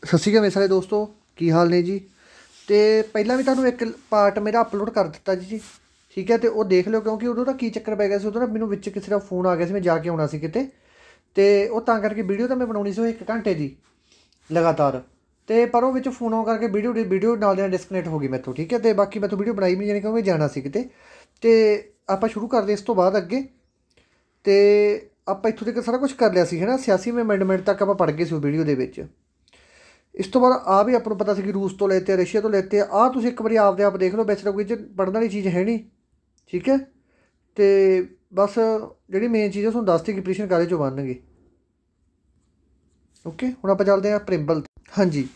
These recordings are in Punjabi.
सत श्री अकाल मेरे सारे दोस्तों, की हाल ने जी। तो पहला भी तुहानूं एक पार्ट मेरा अपलोड कर दिता जी। ठीक है, तो वो देख लो क्योंकि उदों दा की चक्कर पै गया सी। उदों ना मैनूं विच किसी दा फोन आ गया सी, मैं जाके आउणा सी किते, ते वो तां करके वीडियो तो मैं बनाउणी सी 1 घंटे दी लगातार। तो पर वो विच फोन आउण करके वीडियो नाल दी नाल डिस्कनैक्ट हो गई मैथों। ठीक है, तो बाकी मैथों वीडियो बनाई भी नहीं जानी क्योंकि मैं जाना सी किते। तो आपां शुरू करदे इस तो बाद अगे। तो आपां इत्थों तक सारा कुछ कर लिया सी है ना, 86वें अमेंडमेंट तक आपां पढ़ गए सी वीडियो दे विच। इस तो बाद आ भी आपको पता सी कि रूस तो लेते, रशिया तो लेते आ। तुम एक बार आपदे आप देख लो, वैसे तो कोई पढ़ने वाली चीज़ है नहीं। ठीक है, तो बस जी मेन चीज़ है तुहानूं दसती कि प्रैशन काहदे चों बननगे। ओके, हुण आपां चलदे हैं प्रिंबल। हाँ जी,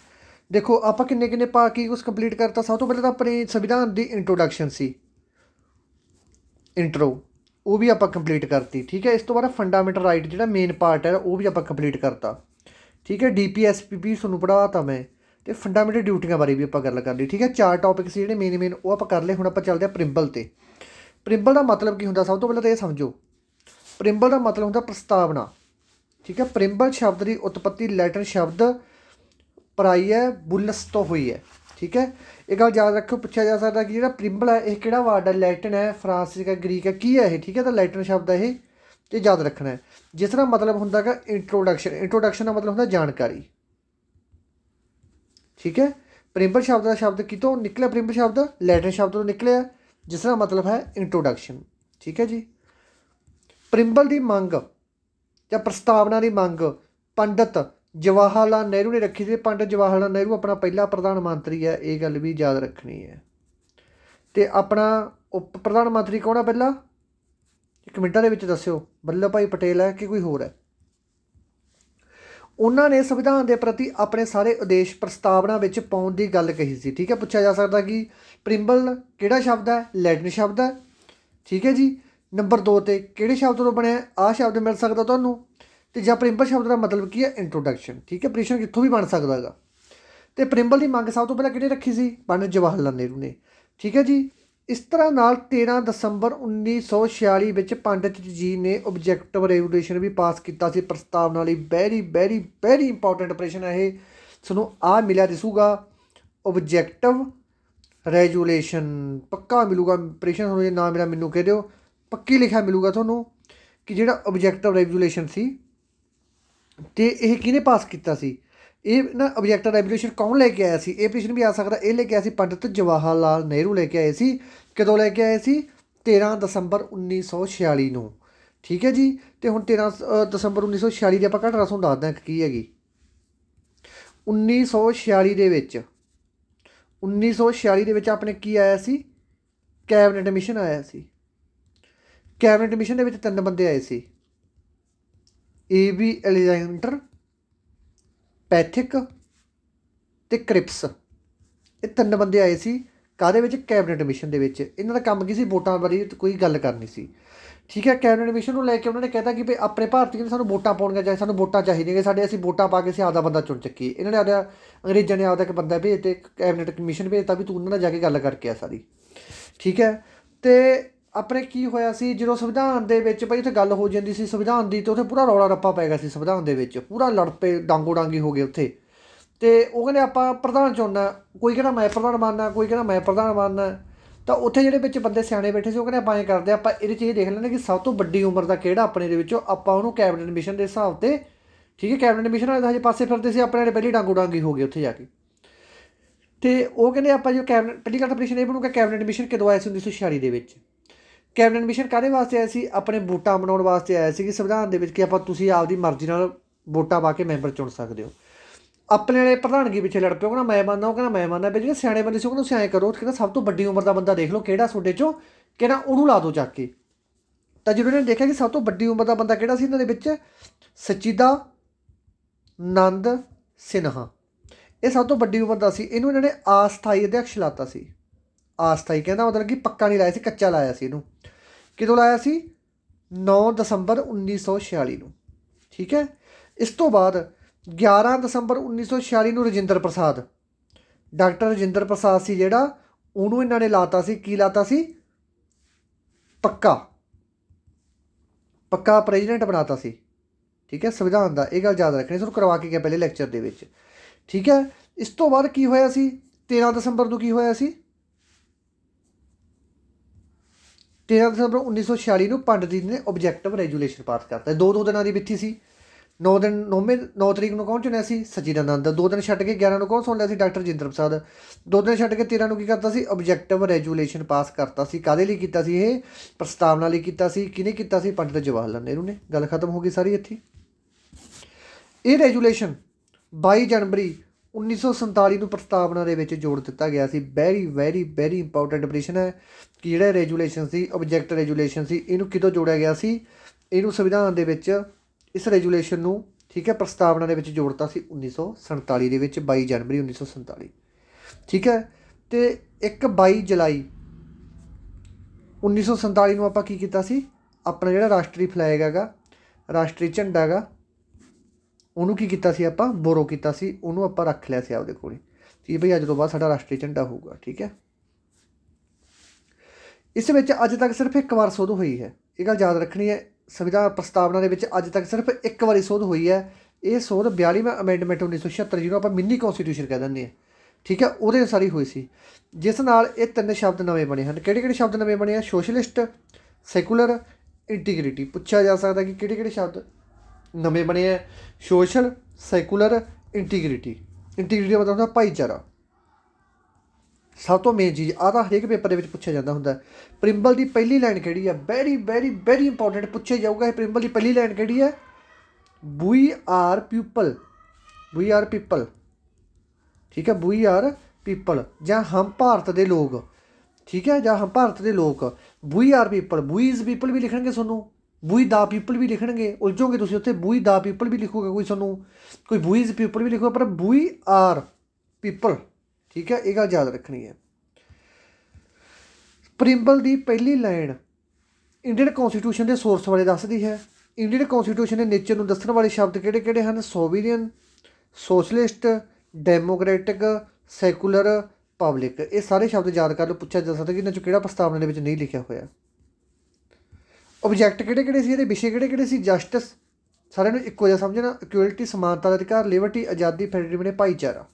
देखो आपां किन्ने किन्ने पा की कुछ कंप्लीट करता। सब तो पहले तो अपने संविधान की इंट्रोडक्शन सी, इंट्रो, वो भी आपां कंप्लीट करती। ठीक है, इस तो बाद फंडामेंटल राइट जो मेन पार्ट है वो भी आपां कंप्लीट करता। ठीक है, DPSP भी तुहानूं पढ़ाता मैं, तो फंडामेंटल ड्यूटियां बारे भी आपां गल कर ली। ठीक है, 4 टॉपिक से मेन मेन वो आपां कर ले। हुण आपां चलदे प्रिंबल ते। प्रिंबल का मतलब की हुंदा, सब तो पहले तो ये समझो, प्रिंबल का मतलब हुंदा प्रस्तावना। ठीक है, प्रिंबल शब्द की उत्पत्ति लैटिन शब्द पराई है बुलस तो हुई है। ठीक है, ये गल याद रखो, पूछा जा सकता कि जो प्रिंबल है ये किहड़ा वर्ड है, लैटिन है, फ्रांसिस है, ग्रीक है, की है ये। ठीक है, तो लैटिन शब्द है ये याद रखना है, जिसका मतलब होंगे गा इंट्रोडक्शन। इंट्रोडक्शन का मतलब होंगे जानकारी। ठीक है, प्रिंबल शब्द का शब्द कितों निकलिया, प्रिंबल शब्द लैटिन शब्द तो निकलिया, जिसका मतलब है इंट्रोडक्शन। ठीक है जी, प्रिंबल की मंग या प्रस्तावना की मंग पंडित जवाहर लाल नेहरू ने रखी थी। पंडित जवाहर लाल नेहरू अपना पहला प्रधानमंत्री है, ये गल भी याद रखनी है। तो अपना उप प्रधानमंत्री कौन है पहला, एक मिनटां दे विच दस्सिओ, वल्लभ भाई पटेल है कि कोई होर है। उन्होंने संविधान के प्रति अपने सारे उद्देश प्रस्तावना में पाउण की गल कही सी। ठीक है, पूछा जा सकता कि प्रिंबल किहड़ा शब्द है, लैटिन शब्द है। ठीक है जी, नंबर 2 ते किहड़े शब्द तो बने आ शब्द मिल सकता तुहानूं, तो जां प्रिंबल शब्द का मतलब की है इंट्रोडक्शन। ठीक है, प्रश्न कित्थों भी बन सकता है। तो प्रिंबल की मंग सब तो पहले किहने रखी सी, पंडित जवाहर लाल नेहरू ने। ठीक है जी, इस तरह नाल 13 दसंबर 1946 में पंडित जी ने ऑब्जेक्टिव रेजोल्यूशन भी पास किया सी प्रस्तावना लई। वैरी वैरी वैरी इंपॉर्टेंट प्रश्न है ये, तुहानूं आ मिलिया दिसूगा ऑब्जेक्टिव रेजोल्यूशन, पक्का मिलूगा प्रश्न तुहानूं। जे ना मिला मैनूं कह दिओ, पक्की लिखा मिलूगा तुहानूं कि जिहड़ा ऑब्जेक्टिव रेजोल्यूशन सी ते यह किहने पास किया सी। ये ना ऑब्जेक्टिव रेजोल्यूशन कौन लेके आया सी, ये प्रश्न भी आ सकता। ये लेके आया सी पंडित जवाहर लाल नेहरू लेके आए सी। कदों लेके आए सी, 13 दसंबर 1946 नूं। ठीक है जी, तो हुण 13 दसंबर 1946 की आपां घटना तुहानूं दसदा की हैगी। 1946 दे विच 1946 दे विच अपने की आया सी, कैबिनेट मिशन आया सी। कैबिनेट मिशन दे विच 3 बंदे आए सी, AB एलेक्जेंडर, पैथिक ते क्रिप्स। ये 3 बंदे आए सी काहदे विच, कैबिनेट मिशन दे विच। इन्हां दा काम की सी, वोटां बारे कोई गल करनी सी। ठीक है, कैबिनेट मिशन को लैके उन्होंने कहता कि भाई अपने भारतीय ने सानूं वोटां पाउणियां चाहिए, सानूं वोटां चाहिए कि साडे असीं वोटां पा के असीं आपदा बंदा चुन चुकीए। इन्होंने आपदा अंग्रेज़ों ने आपदा एक बंदा भेजते, कैबिनेट मिशन भेजता भी तू उन्होंने नाल जाके गल करके आ सारी। ठीक है, तो अपने की होया सी जो संविधान दे विच भाई उत्थे गल हो जाती सी संविधान की, तो उत्थे पूरा रौला रप्पा पै गया सी संविधान दे विच, पूरा लड़ पे डांगो डांगी हो गए उत्थे। तो वो कहते आपां प्रधान चुनना, कोई कहना मैं प्रधान बनना, कोई कहना मैं प्रधान बनना। तो उत्थे जिहड़े विच बंदे सियाणे बैठे से, वो कहते आपां ऐ करदे, आपां इहदे च एह देख लैंदे कि सब तो वड्डी उम्र का किहड़ा अपने दे विचों, आपां उहनूं कैबिनेट मिशन के हिसाब से। ठीक है, कैबिनेट मिशन वाले हजे पासे फिरदे सी, अपने पहली डांगो डांगी हो गए उत्थे जाके। तो वो कहते आपां जो कैबिनेट, पहली गल तो प्रश्न ये बनूगा कैबिनेट मिशन कदों आया सी 1946 दे विच। कैबिनेट मिशन काहदे वास्ते आया सी, अपने वोटां बनाउण वास्ते आया सी कि संविधान दे विच कि आपां तुसीं आपदी मर्जी नाल वोटां पा के मैंबर चुन सकदे हो। अपने वाले प्रधानगी पिछे लड़ पे, कहना मैं मानना, वो कहना मैं मानना। भाई जो सियाने बंदे से उन्होंने ऐ करो, कहना सब तो वड्डी उम्र का बंदा देख लो किहड़ा सोडे चों, कहना उहनूं ला दो जाके। तो जो उन्होंने देखा कि सब तो वड्डी उम्र का बंदा किहड़ा सी इन्हां दे विच, सचिदानंद सिन्हा, ये सब तो वड्डी उम्र का सी। इहनूं इन्होंने अस्थाई अध्यक्ष लाता सी। अस्थाई कहना मतलब कि पक्का नहीं लाया सी, कच्चा लाया सी इहनूं। कदों लाया सी, 9 दसंबर 1946 नूं। ठीक है, इस तो बाद 11 दसंबर 1946 नूं राजिंदर प्रसाद, डॉक्टर राजिंदर प्रसाद सी जिहड़ा, उहनूं इन्हां ने लाता सी, की लाता सी, पक्का पक्का प्रेजिडेंट बनाता सी। ठीक है, संविधान का यह गल याद रखनी, तुहानूं करवा के गया पहले लैक्चर दे विच। ठीक है। इस तो बाद की होया सी 13 ਦਸੰਬਰ ਨੂੰ ਕੀ ਹੋਇਆ ਸੀ 13 ਦਸੰਬਰ 1946 ਨੂੰ ਪੰਡਤ ਜੀ ਨੇ ਓਬਜੈਕਟਿਵ ਰੈਜੂਲੇਸ਼ਨ ਪਾਸ ਕਰਤਾ। ਦੋ ਦਿਨਾਂ ਦੀ ਬਿੱਥੀ ਸੀ। 9 ਤਰੀਕ ਨੂੰ ਕੌਣ ਚੁਣਿਆ ਸੀ ਸਚਿਦਾਨੰਦ। 2 ਦਿਨ ਛੱਡ ਕੇ 11 ਨੂੰ ਕੌਣ ਸੁਣ ਲਿਆ ਸੀ ਡਾਕਟਰ ਜਿੰਦਰ ਪ੍ਰਸਾਦ। 2 ਦਿਨ ਛੱਡ ਕੇ 13 ਨੂੰ ਕੀ ਕਰਤਾ ਸੀ ਓਬਜੈਕਟਿਵ ਰੈਜੂਲੇਸ਼ਨ ਪਾਸ ਕਰਤਾ ਸੀ। ਕਾਹਦੇ ਲਈ ਕੀਤਾ ਸੀ ਇਹ ਪ੍ਰਸਤਾਵਨਾ ਲਈ ਕੀਤਾ ਸੀ। ਕਿਹਨੇ ਕੀਤਾ ਸੀ ਪੰਡਿਤ ਜਵਾਹਰ ਲਾਲ ਨਹਿਰੂ ਨੇ। ਗੱਲ ਖਤਮ ਹੋ ਗਈ ਸਾਰੀ ਇੱਥੇ। ਇਹ ਰੈਜੂਲੇਸ਼ਨ 22 ਜਨਵਰੀ 1947 ਨੂੰ ਪ੍ਰਸਤਾਵਨਾ ਦੇ ਵਿੱਚ ਜੋੜ ਦਿੱਤਾ ਗਿਆ ਸੀ। ਵੈਰੀ ਇੰਪੋਰਟੈਂਟ ਆਪਰੇਸ਼ਨ ਹੈ ਕਿ ਜਿਹੜਾ ਰੈਜੂਲੇਸ਼ਨ ਸੀ ਓਬਜੈਕਟ ਰੈਜੂਲੇਸ਼ਨ ਸੀ ਇਹਨੂੰ ਕਿਦੋਂ ਜੋੜਿਆ ਗਿਆ ਸੀ। ਇਹਨੂੰ ਸੰਵਿਧਾਨ ਦੇ ਵਿੱਚ ਇਸ ਰੈਜੂਲੇਸ਼ਨ ਨੂੰ ਠੀਕ ਹੈ ਪ੍ਰਸਤਾਵਨਾ ਦੇ ਵਿੱਚ ਜੋੜਤਾ ਸੀ 1947 ਦੇ ਵਿੱਚ 22 ਜਨਵਰੀ 1947 ਠੀਕ ਹੈ। ਅਤੇ 22 ਜੁਲਾਈ 1947 ਨੂੰ ਆਪਾਂ ਕੀ ਕੀਤਾ ਸੀ ਆਪਣਾ ਜਿਹੜਾ ਰਾਸ਼ਟਰੀ ਫਲੈਗ ਹੈਗਾ ਰਾਸ਼ਟਰੀ ਝੰਡਾ ਹੈਗਾ ਉਹਨੂੰ ਕੀ ਕੀਤਾ ਸੀ ਆਪਾਂ ਬੋਰੋ ਕੀਤਾ ਸੀ। ਉਹਨੂੰ ਆਪਾਂ ਰੱਖ ਲਿਆ ਸੀ ਆਪਦੇ ਕੋਲ ਕਿ ਭਈ ਅੱਜ ਤੋਂ ਬਾਅਦ ਸਾਡਾ ਰਾਸ਼ਟਰੀ ਝੰਡਾ ਹੋਊਗਾ ਠੀਕ ਹੈ। ਇਸ ਵਿੱਚ ਅੱਜ ਤੱਕ ਸਿਰਫ ਇੱਕ ਵਾਰ ਸੋਧ ਹੋਈ ਹੈ। ਇਹ ਗੱਲ ਯਾਦ ਰੱਖਣੀ ਹੈ। ਸੰਵਿਧਾਨ ਪ੍ਰਸਤਾਵਨਾ ਦੇ ਵਿੱਚ ਅੱਜ ਤੱਕ ਸਿਰਫ ਇੱਕ ਵਾਰੀ ਸੋਧ ਹੋਈ ਹੈ। ਇਹ ਸੋਧ 42ਵਾਂ ਅਮੈਂਡਮੈਂਟ 1976 ਜਿਹਨੂੰ ਆਪਾਂ ਮਿੰਨੀ ਕੌਂਸਟੀਟਿਊਸ਼ਨ ਕਹਿ ਦਿੰਦੇ ਹਾਂ ਠੀਕ ਹੈ ਉਹਦੇ ਅਨੁਸਾਰ ਹੀ ਹੋਈ ਸੀ। ਜਿਸ ਨਾਲ ਇਹ 3 ਸ਼ਬਦ ਨਵੇਂ ਬਣੇ ਹਨ। ਕਿਹੜੇ ਸ਼ਬਦ ਨਵੇਂ ਬਣੇ ਆ ਸੋਸ਼ਲਿਸਟ ਸੈਕੂਲਰ ਇੰਟੀਗ੍ਰਿਟੀ। ਪੁੱਛਿਆ ਜਾ ਸਕਦਾ ਕਿ ਕਿਹੜੇ ਸ਼ਬਦ ਨਵੇਂ ਬਣੇ ਹੈ ਸੋਸ਼ਲ ਸੈਕੂਲਰ ਇੰਟੀਗ੍ਰਿਟੀ। ਇੰਟੀਗ੍ਰਿਟੀ ਦਾ ਮਤਲਬ ਹੁੰਦਾ ਭਾਈਚਾਰਾ। ਸਭ ਤੋਂ ਮੇਨ ਚੀਜ਼ ਆਹ ਤਾਂ ਹਰੇਕ ਪੇਪਰ ਦੇ ਵਿੱਚ ਪੁੱਛਿਆ ਜਾਂਦਾ ਹੁੰਦਾ। ਪ੍ਰਿੰਬਲ ਦੀ ਪਹਿਲੀ ਲਾਈਨ ਕਿਹੜੀ ਆ ਵੈਰੀ ਇੰਪੋਰਟੈਂਟ ਪੁੱਛਿਆ ਜਾਊਗਾ। ਇਹ ਪ੍ਰਿੰਬਲ ਦੀ ਪਹਿਲੀ ਲਾਈਨ ਕਿਹੜੀ ਹੈ ਵੀ ਆਰ ਪੀਪਲ ਠੀਕ ਹੈ ਵੀ ਆਰ ਪੀਪਲ ਜਾਂ ਹਮ ਭਾਰਤ ਦੇ ਲੋਕ ਠੀਕ ਹੈ ਜਾਂ ਹਮ ਭਾਰਤ ਦੇ ਲੋਕ ਵੀ ਆਰ ਪੀਪਲ ਬੂਈਜ਼ ਪੀਪਲ ਵੀ ਲਿਖਣਗੇ ਤੁਹਾਨੂੰ ਬੂਈ ਦਾ ਪੀਪਲ ਵੀ ਲਿਖਣਗੇ ਉਲਝੋਗੇ ਤੁਸੀਂ ਉੱਥੇ ਬੂਈ ਦਾ ਪੀਪਲ ਵੀ ਲਿਖੋਗੇ ਕੋਈ ਤੁਹਾਨੂੰ ਕੋਈ ਬੂਈਜ਼ ਪੀਪਲ ਵੀ ਲਿਖੋਗੇ ਪਰ ਬੂਈ ਆਰ ਪੀਪਲ ਠੀਕ ਹੈ। ਇਹ ਗੱਲ ਯਾਦ ਰੱਖਣੀ ਹੈ। ਪ੍ਰਿੰਬਲ ਦੀ ਪਹਿਲੀ ਲਾਈਨ ਇੰਡੀਅਨ ਕੌਂਸਟੀਟਿਊਸ਼ਨ ਦੇ ਸੋਰਸ ਬਾਰੇ ਦੱਸਦੀ ਹੈ। ਇੰਡੀਅਨ ਕੌਂਸਟੀਟਿਊਸ਼ਨ ਦੇ ਨੇਚਰ ਨੂੰ ਦੱਸਣ ਵਾਲੇ ਸ਼ਬਦ ਕਿਹੜੇ ਹਨ ਸੋਵੀਰੀਅਨ ਸੋਸ਼ਲਿਸਟ ਡੈਮੋਕ੍ਰੈਟਿਕ ਸੈਕੂਲਰ ਪਬਲਿਕ। ਇਹ ਸਾਰੇ ਸ਼ਬਦ ਯਾਦ ਕਰ ਲਓ। ਪੁੱਛਿਆ ਜਾ ਸਕਦਾ ਕਿ ਇਹਨਾਂ 'ਚੋਂ ਕਿਹੜਾ ਪ੍ਰਸਤਾਵਨਾ ਦੇ ਵਿੱਚ ਨਹੀਂ ਲਿਖਿਆ ਹੋਇਆ। ਓਬਜੈਕਟ ਕਿਹੜੇ ਸੀ ਇਹਦੇ ਵਿਸ਼ੇ ਕਿਹੜੇ ਸੀ ਜਸਟਿਸ ਸਾਰਿਆਂ ਨੂੰ ਇੱਕੋ ਜਿਹਾ ਸਮਝਣਾ ਇਕੁਅਲਿਟੀ ਸਮਾਨਤਾ ਦਾ ਅਧਿਕਾਰ ਲਿਬਰਟੀ ਆਜ਼ਾਦੀ ਫੈਡਰੇਟਿਵ ਨੇ ਭਾਈਚਾਰਾ।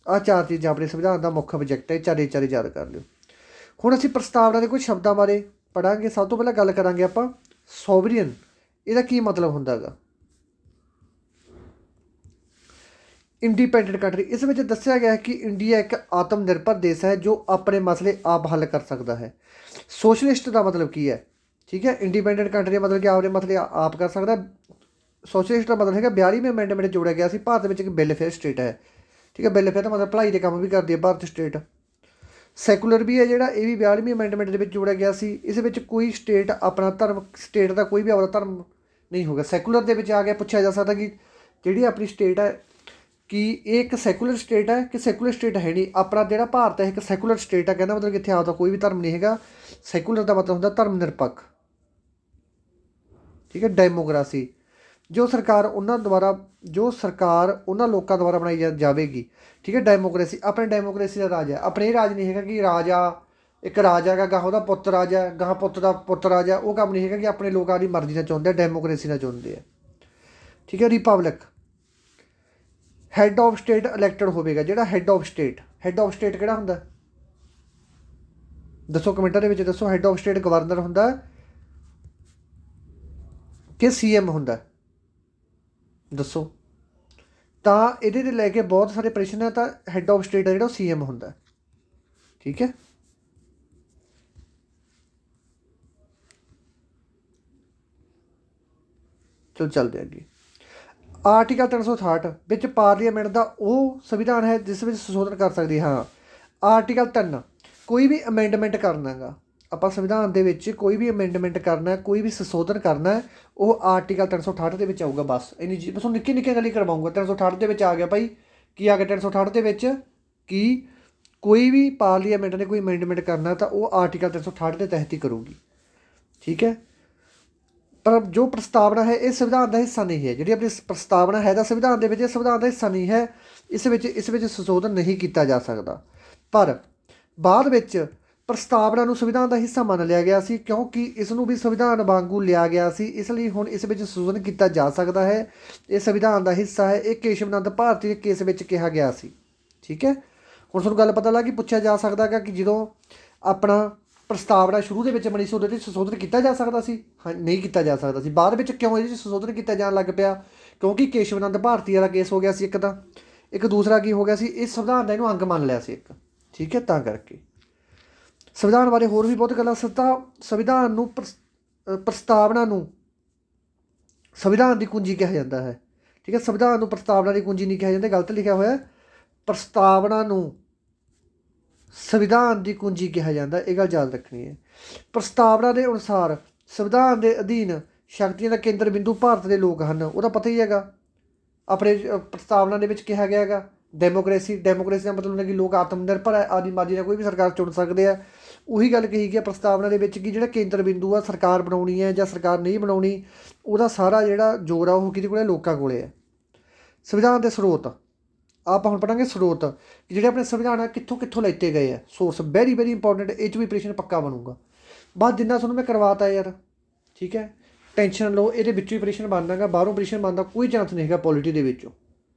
ਆਹ 4 ਚੀਜ਼ਾਂ ਆਪਣੇ ਸੰਵਿਧਾਨ ਦਾ ਮੁੱਖ ਆਬਜੈਕਟ ਹੈ। ਚਾਰੇ ਯਾਦ ਕਰ ਲਿਓ। ਹੁਣ ਅਸੀਂ ਪ੍ਰਸਤਾਵਨਾ ਦੇ ਕੁਝ ਸ਼ਬਦਾਂ ਬਾਰੇ ਪੜ੍ਹਾਂਗੇ। ਸਭ ਤੋਂ ਪਹਿਲਾਂ ਗੱਲ ਕਰਾਂਗੇ ਆਪਾਂ ਸੋਵਰੀਅਨ। ਇਹਦਾ ਕੀ ਮਤਲਬ ਹੁੰਦਾ ਹੈਗਾ ਇੰਡੀਪੈਂਡੈਂਟ ਕੰਟਰੀ। ਇਸ ਵਿੱਚ ਦੱਸਿਆ ਗਿਆ ਹੈ ਕਿ ਇੰਡੀਆ ਇੱਕ ਆਤਮ ਨਿਰਭਰ ਦੇਸ਼ ਹੈ ਜੋ ਆਪਣੇ ਮਸਲੇ ਆਪ ਹੱਲ ਕਰ ਸਕਦਾ ਹੈ। ਸੋਸ਼ਲਿਸਟ ਦਾ ਮਤਲਬ ਕੀ ਹੈ ਠੀਕ ਹੈ ਇੰਡੀਪੈਂਡੈਂਟ ਕੰਟਰੀ ਦਾ ਮਤਲਬ ਕਿ ਆਪਣੇ ਮਸਲੇ ਆਪ ਕਰ ਸਕਦਾ। ਸੋਸ਼ਲਿਸਟ ਦਾ ਮਤਲਬ ਹੈਗਾ 42ਵੇਂ ਅਮੈਂਡਮੈਂਟ ਜੋੜਿਆ ਗਿਆ ਸੀ ਭਾਰਤ ਵਿੱਚ ਇੱਕ ਵੈਲਫੇਅਰ ਸਟੇਟ ਹੈ ਠੀਕ ਹੈ। ਵੈਲਫੇਅਰ ਦਾ ਮਤਲਬ ਭਲਾਈ ਦੇ ਕੰਮ ਵੀ ਕਰਦੀ ਹੈ ਭਾਰਤ ਸਟੇਟ। ਸੈਕੂਲਰ ਵੀ ਹੈ ਜਿਹੜਾ ਇਹ ਵੀ 42ਵੇਂ ਅਮੈਂਡਮੈਂਟ ਦੇ ਵਿੱਚ ਜੋੜਿਆ ਗਿਆ ਸੀ। ਇਸ ਵਿੱਚ ਕੋਈ ਸਟੇਟ ਆਪਣਾ ਧਰਮ ਸਟੇਟ ਦਾ ਕੋਈ ਵੀ ਆਪਣਾ ਧਰਮ ਨਹੀਂ ਹੋਗਾ। ਸੈਕੂਲਰ ਦੇ ਵਿੱਚ ਆ ਗਿਆ ਪੁੱਛਿਆ ਜਾ ਸਕਦਾ ਕਿ ਜਿਹੜੀ ਆਪਣੀ ਸਟੇਟ ਹੈ ਕਿ ਇਹ ਇੱਕ ਸੈਕੂਲਰ ਸਟੇਟ ਹੈ ਕਿ ਸੈਕੂਲਰ ਸਟੇਟ ਹੈ ਨਹੀਂ। ਆਪਣਾ ਜਿਹੜਾ ਭਾਰਤ ਹੈ ਇੱਕ ਸੈਕੂਲਰ ਸਟੇਟ ਹੈ ਕਹਿੰਦਾ ਮਤਲਬ ਕਿ ਇੱਥੇ ਆਪਦਾ ਕੋਈ ਵੀ ਧਰਮ ਨਹੀਂ ਹੈਗਾ। ਸੈਕੂਲਰ ਦਾ ਮਤਲਬ ਹੁੰਦਾ ਧਰਮ ਨਿਰਪੱਖ ਠੀਕ ਹੈ। ਡੈਮੋਕ੍ਰਾਸੀ ਜੋ ਸਰਕਾਰ ਉਹਨਾਂ ਲੋਕਾਂ ਦੁਆਰਾ ਬਣਾਈ ਜਾਵੇਗੀ ਠੀਕ ਹੈ। ਡੈਮੋਕ੍ਰੇਸੀ ਆਪਣੇ ਡੈਮੋਕ੍ਰੇਸੀ ਦਾ ਰਾਜ ਹੈ। ਆਪਣੇ ਇਹ ਰਾਜ ਨਹੀਂ ਹੈਗਾ ਕਿ ਰਾਜਾ ਇੱਕ ਰਾਜਾ ਹੈਗਾ ਗਾਹਾਂ ਉਹਦਾ ਪੁੱਤ ਰਾਜਾ ਗਾਹਾਂ ਪੁੱਤ ਦਾ ਪੁੱਤ ਰਾਜਾ। ਉਹ ਕੰਮ ਨਹੀਂ ਹੈਗਾ ਕਿ ਆਪਣੇ ਲੋਕਾਂ ਦੀ ਮਰਜ਼ੀ ਨਾਲ ਚਾਹੁੰਦੇ ਆ ਡੈਮੋਕ੍ਰੇਸੀ ਨਾਲ ਚਾਹੁੰਦੇ ਆ ਠੀਕ ਹੈ। Republic head of state elected ਹੋਵੇਗਾ। ਜਿਹੜਾ ਹੈੱਡ ਆਫ ਸਟੇਟ ਕਿਹੜਾ ਹੁੰਦਾ ਦੱਸੋ ਕਮੈਂਟਾਂ ਦੇ ਵਿੱਚ ਦੱਸੋ। ਹੈੱਡ ਆਫ ਸਟੇਟ ਗਵਰਨਰ ਹੁੰਦਾ ਕਿ CM ਹੁੰਦਾ ਦੱਸੋ। ਤਾਂ ਇਹਦੇ ਤੇ ਲੈ ਕੇ ਬਹੁਤ ਸਾਰੇ ਪ੍ਰਸ਼ਨ ਹੈ। ਤਾਂ ਹੈੱਡ ਆਫ ਸਟੇਟ ਹੈ ਜਿਹੜਾ ਉਹ CM ਹੁੰਦਾ ਠੀਕ ਹੈ। ਚਲੋ ਚੱਲਦੇ ਅੱਗੇ। ਆਰਟੀਕਲ 368 ਵਿੱਚ ਪਾਰਲੀਮੈਂਟ ਦਾ ਉਹ ਸੰਵਿਧਾਨ ਹੈ ਜਿਸ ਵਿੱਚ ਸੰਸ਼ੋਧਨ ਕਰ ਸਕਦੀ ਹਾਂ। ਆਰਟੀਕਲ 3 ਕੋਈ ਵੀ ਅਮੈਂਡਮੈਂਟ ਕਰਨਾ ਗਾ ਆਪਾਂ ਸੰਵਿਧਾਨ ਦੇ ਵਿੱਚ ਕੋਈ ਵੀ ਅਮੈਂਡਮੈਂਟ ਕਰਨਾ ਕੋਈ ਵੀ ਸੰਸ਼ੋਧਨ ਕਰਨਾ ਉਹ ਆਰਟੀਕਲ 368 ਦੇ ਵਿੱਚ ਆਊਗਾ। ਬਸ ਇੰਨੀ ਜੀ ਬਸ ਨਿੱਕੀ ਗੱਲ ਹੀ ਕਰਵਾਊਂਗਾ। 368 ਦੇ ਵਿੱਚ ਆ ਗਿਆ ਭਾਈ ਕੀ ਆ ਗਿਆ 368 ਦੇ ਵਿੱਚ ਕਿ ਕੋਈ ਵੀ ਪਾਰਲੀਮੈਂਟ ਨੇ ਕੋਈ ਅਮੈਂਡਮੈਂਟ ਕਰਨਾ ਤਾਂ ਉਹ ਆਰਟੀਕਲ 368 ਦੇ ਤਹਿਤ ਹੀ ਕਰੂਗੀ ਠੀਕ ਹੈ। ਪਰ ਜੋ ਪ੍ਰਸਤਾਵਨਾ ਹੈ ਇਹ ਸੰਵਿਧਾਨ ਦਾ ਹਿੱਸਾ ਨਹੀਂ ਹੈ। ਜਿਹੜੀ ਆਪਣੀ ਪ੍ਰਸਤਾਵਨਾ ਹੈ ਤਾਂ ਸੰਵਿਧਾਨ ਦੇ ਵਿੱਚ ਇਹ ਸੰਵਿਧਾਨ ਦਾ ਹਿੱਸਾ ਨਹੀਂ ਹੈ। ਇਸ ਵਿੱਚ ਸੰਸ਼ੋਧਨ ਨਹੀਂ ਕੀਤਾ ਜਾ ਸਕਦਾ। ਪਰ ਬਾਅਦ ਵਿੱਚ ਪ੍ਰਸਤਾਵਨਾ ਨੂੰ ਸੰਵਿਧਾਨ ਦਾ ਹਿੱਸਾ ਮੰਨ ਲਿਆ ਗਿਆ ਸੀ ਕਿਉਂਕਿ ਇਸ ਨੂੰ ਵੀ ਸੰਵਿਧਾਨ ਵਾਂਗੂ ਲਿਆ ਗਿਆ ਸੀ। ਇਸ ਲਈ ਹੁਣ ਇਸ ਵਿੱਚ ਸੰਸ਼ੋਧਨ ਕੀਤਾ ਜਾ ਸਕਦਾ ਹੈ। ਇਹ ਸੰਵਿਧਾਨ ਦਾ ਹਿੱਸਾ ਹੈ। ਇਹ ਕੇਸ਼ਵ ਨੰਦ ਭਾਰਤੀ ਦੇ ਕੇਸ ਵਿੱਚ ਕਿਹਾ ਗਿਆ ਸੀ। ਠੀਕ ਹੈ, ਹੁਣ ਤੁਹਾਨੂੰ ਗੱਲ ਪਤਾ ਲੱਗ ਗਈ। ਪੁੱਛਿਆ ਜਾ ਸਕਦਾ ਹੈਗਾ ਕਿ ਜਦੋਂ ਆਪਣਾ ਪ੍ਰਸਤਾਵਨਾ ਸ਼ੁਰੂ ਦੇ ਵਿੱਚ ਬਣੀ ਸੀ ਉਹਦੇ ਵਿੱਚ ਸੰਸ਼ੋਧਨ ਕੀਤਾ ਜਾ ਸਕਦਾ ਸੀ? ਹਾਂ, ਨਹੀਂ ਕੀਤਾ ਜਾ ਸਕਦਾ ਸੀ। ਬਾਅਦ ਵਿੱਚ ਕਿਉਂ ਇਹਦੇ 'ਚ ਸੰਸ਼ੋਧਨ ਕੀਤਾ ਜਾਣ ਲੱਗ ਪਿਆ? ਕਿਉਂਕਿ ਕੇਸ਼ਵ ਨੰਦ ਭਾਰਤੀ ਵਾਲਾ ਕੇਸ ਹੋ ਗਿਆ ਸੀ ਇੱਕ ਤਾਂ, ਇੱਕ ਦੂਸਰਾ ਕੀ ਹੋ ਗਿਆ ਸੀ, ਇਸ ਸੰਵਿਧਾਨ ਦਾ ਇਹਨੂੰ ਅੰਗ ਮੰਨ ਲਿਆ ਸੀ ਇੱਕ। ਠੀਕ ਹੈ, ਤਾਂ ਕਰਕੇ ਸੰਵਿਧਾਨ ਬਾਰੇ ਹੋਰ ਵੀ ਬਹੁਤ ਗੱਲਾਂ। ਸੰਵਿਧਾਨ ਨੂੰ ਪ੍ਰਸਤਾਵਨਾ ਨੂੰ ਸੰਵਿਧਾਨ ਦੀ ਕੁੰਜੀ ਕਿਹਾ ਜਾਂਦਾ ਹੈ। ਠੀਕ ਹੈ, ਸੰਵਿਧਾਨ ਨੂੰ ਪ੍ਰਸਤਾਵਨਾ ਦੀ ਕੁੰਜੀ ਨਹੀਂ ਕਿਹਾ ਜਾਂਦਾ, ਗਲਤ ਲਿਖਿਆ ਹੋਇਆ। ਪ੍ਰਸਤਾਵਨਾ ਨੂੰ ਸੰਵਿਧਾਨ ਦੀ ਕੁੰਜੀ ਕਿਹਾ ਜਾਂਦਾ, ਇਹ ਗੱਲ ਯਾਦ ਰੱਖਣੀ ਹੈ। ਪ੍ਰਸਤਾਵਨਾ ਦੇ ਅਨੁਸਾਰ ਸੰਵਿਧਾਨ ਦੇ ਅਧੀਨ ਸ਼ਕਤੀਆਂ ਦਾ ਕੇਂਦਰ ਬਿੰਦੂ ਭਾਰਤ ਦੇ ਲੋਕ ਹਨ। ਉਹਦਾ ਪਤਾ ਹੀ ਹੈਗਾ, ਆਪਣੇ ਪ੍ਰਸਤਾਵਨਾ ਦੇ ਵਿੱਚ ਕਿਹਾ ਗਿਆ ਹੈਗਾ ਡੈਮੋਕ੍ਰੇਸੀ ਦਾ ਮਤਲਬ ਹੈ ਕਿ ਲੋਕ ਆਤਮ ਨਿਰਭਰ ਹੈ, ਆਦੀ ਮਾਦੀ ਨਾਲ ਕੋਈ ਵੀ ਸਰਕਾਰ ਚੁਣ ਸਕਦੇ ਆ। ਉਹੀ ਗੱਲ ਕਹੀ ਗਈ ਪ੍ਰਸਤਾਵਨਾ ਦੇ ਵਿੱਚ ਕਿ ਜਿਹੜਾ ਕੇਂਦਰ ਬਿੰਦੂ ਆ, ਸਰਕਾਰ ਬਣਾਉਣੀ ਹੈ ਜਾਂ ਸਰਕਾਰ ਨਹੀਂ ਬਣਾਉਣੀ, ਉਹਦਾ ਸਾਰਾ ਜਿਹੜਾ ਜ਼ੋਰ ਆ ਉਹ ਕਿਹਦੇ ਕੋਲ ਹੈ? ਲੋਕਾਂ ਕੋਲ ਹੈ। ਸੰਵਿਧਾਨ ਦੇ ਸਰੋਤ ਆਪਾਂ ਹੁਣ ਪੜਾਂਗੇ। ਸਰੋਤ ਜਿਹੜੇ ਆਪਣੇ ਸੰਵਿਧਾਨ ਆ ਕਿੱਥੋਂ ਕਿੱਥੋਂ ਲੈਤੇ ਗਏ ਆ, ਸੋਰਸ ਵੈਰੀ ਵੈਰੀ ਇੰਪੋਰਟੈਂਟ। ਇਹ 'ਚ ਵੀ ਪ੍ਰਸ਼ਨ ਪੱਕਾ ਬਣੂਗਾ। ਬਸ ਜਿੰਨਾ ਤੁਹਾਨੂੰ ਮੈਂ ਕਰਵਾਤਾ ਯਾਰ, ਠੀਕ ਹੈ, ਟੈਨਸ਼ਨ ਲਓ। ਇਹਦੇ ਵਿੱਚੋਂ ਹੀ ਪ੍ਰਸ਼ਨ ਬਣਦਾਗਾ, ਬਾਹਰੋਂ ਪ੍ਰਸ਼ਨ ਬਣਦਾ ਕੋਈ ਚਾਂਸ ਨਹੀਂ ਹੈਗਾ ਪੋਲਿਟੀ ਦੇ ਵਿੱਚੋਂ।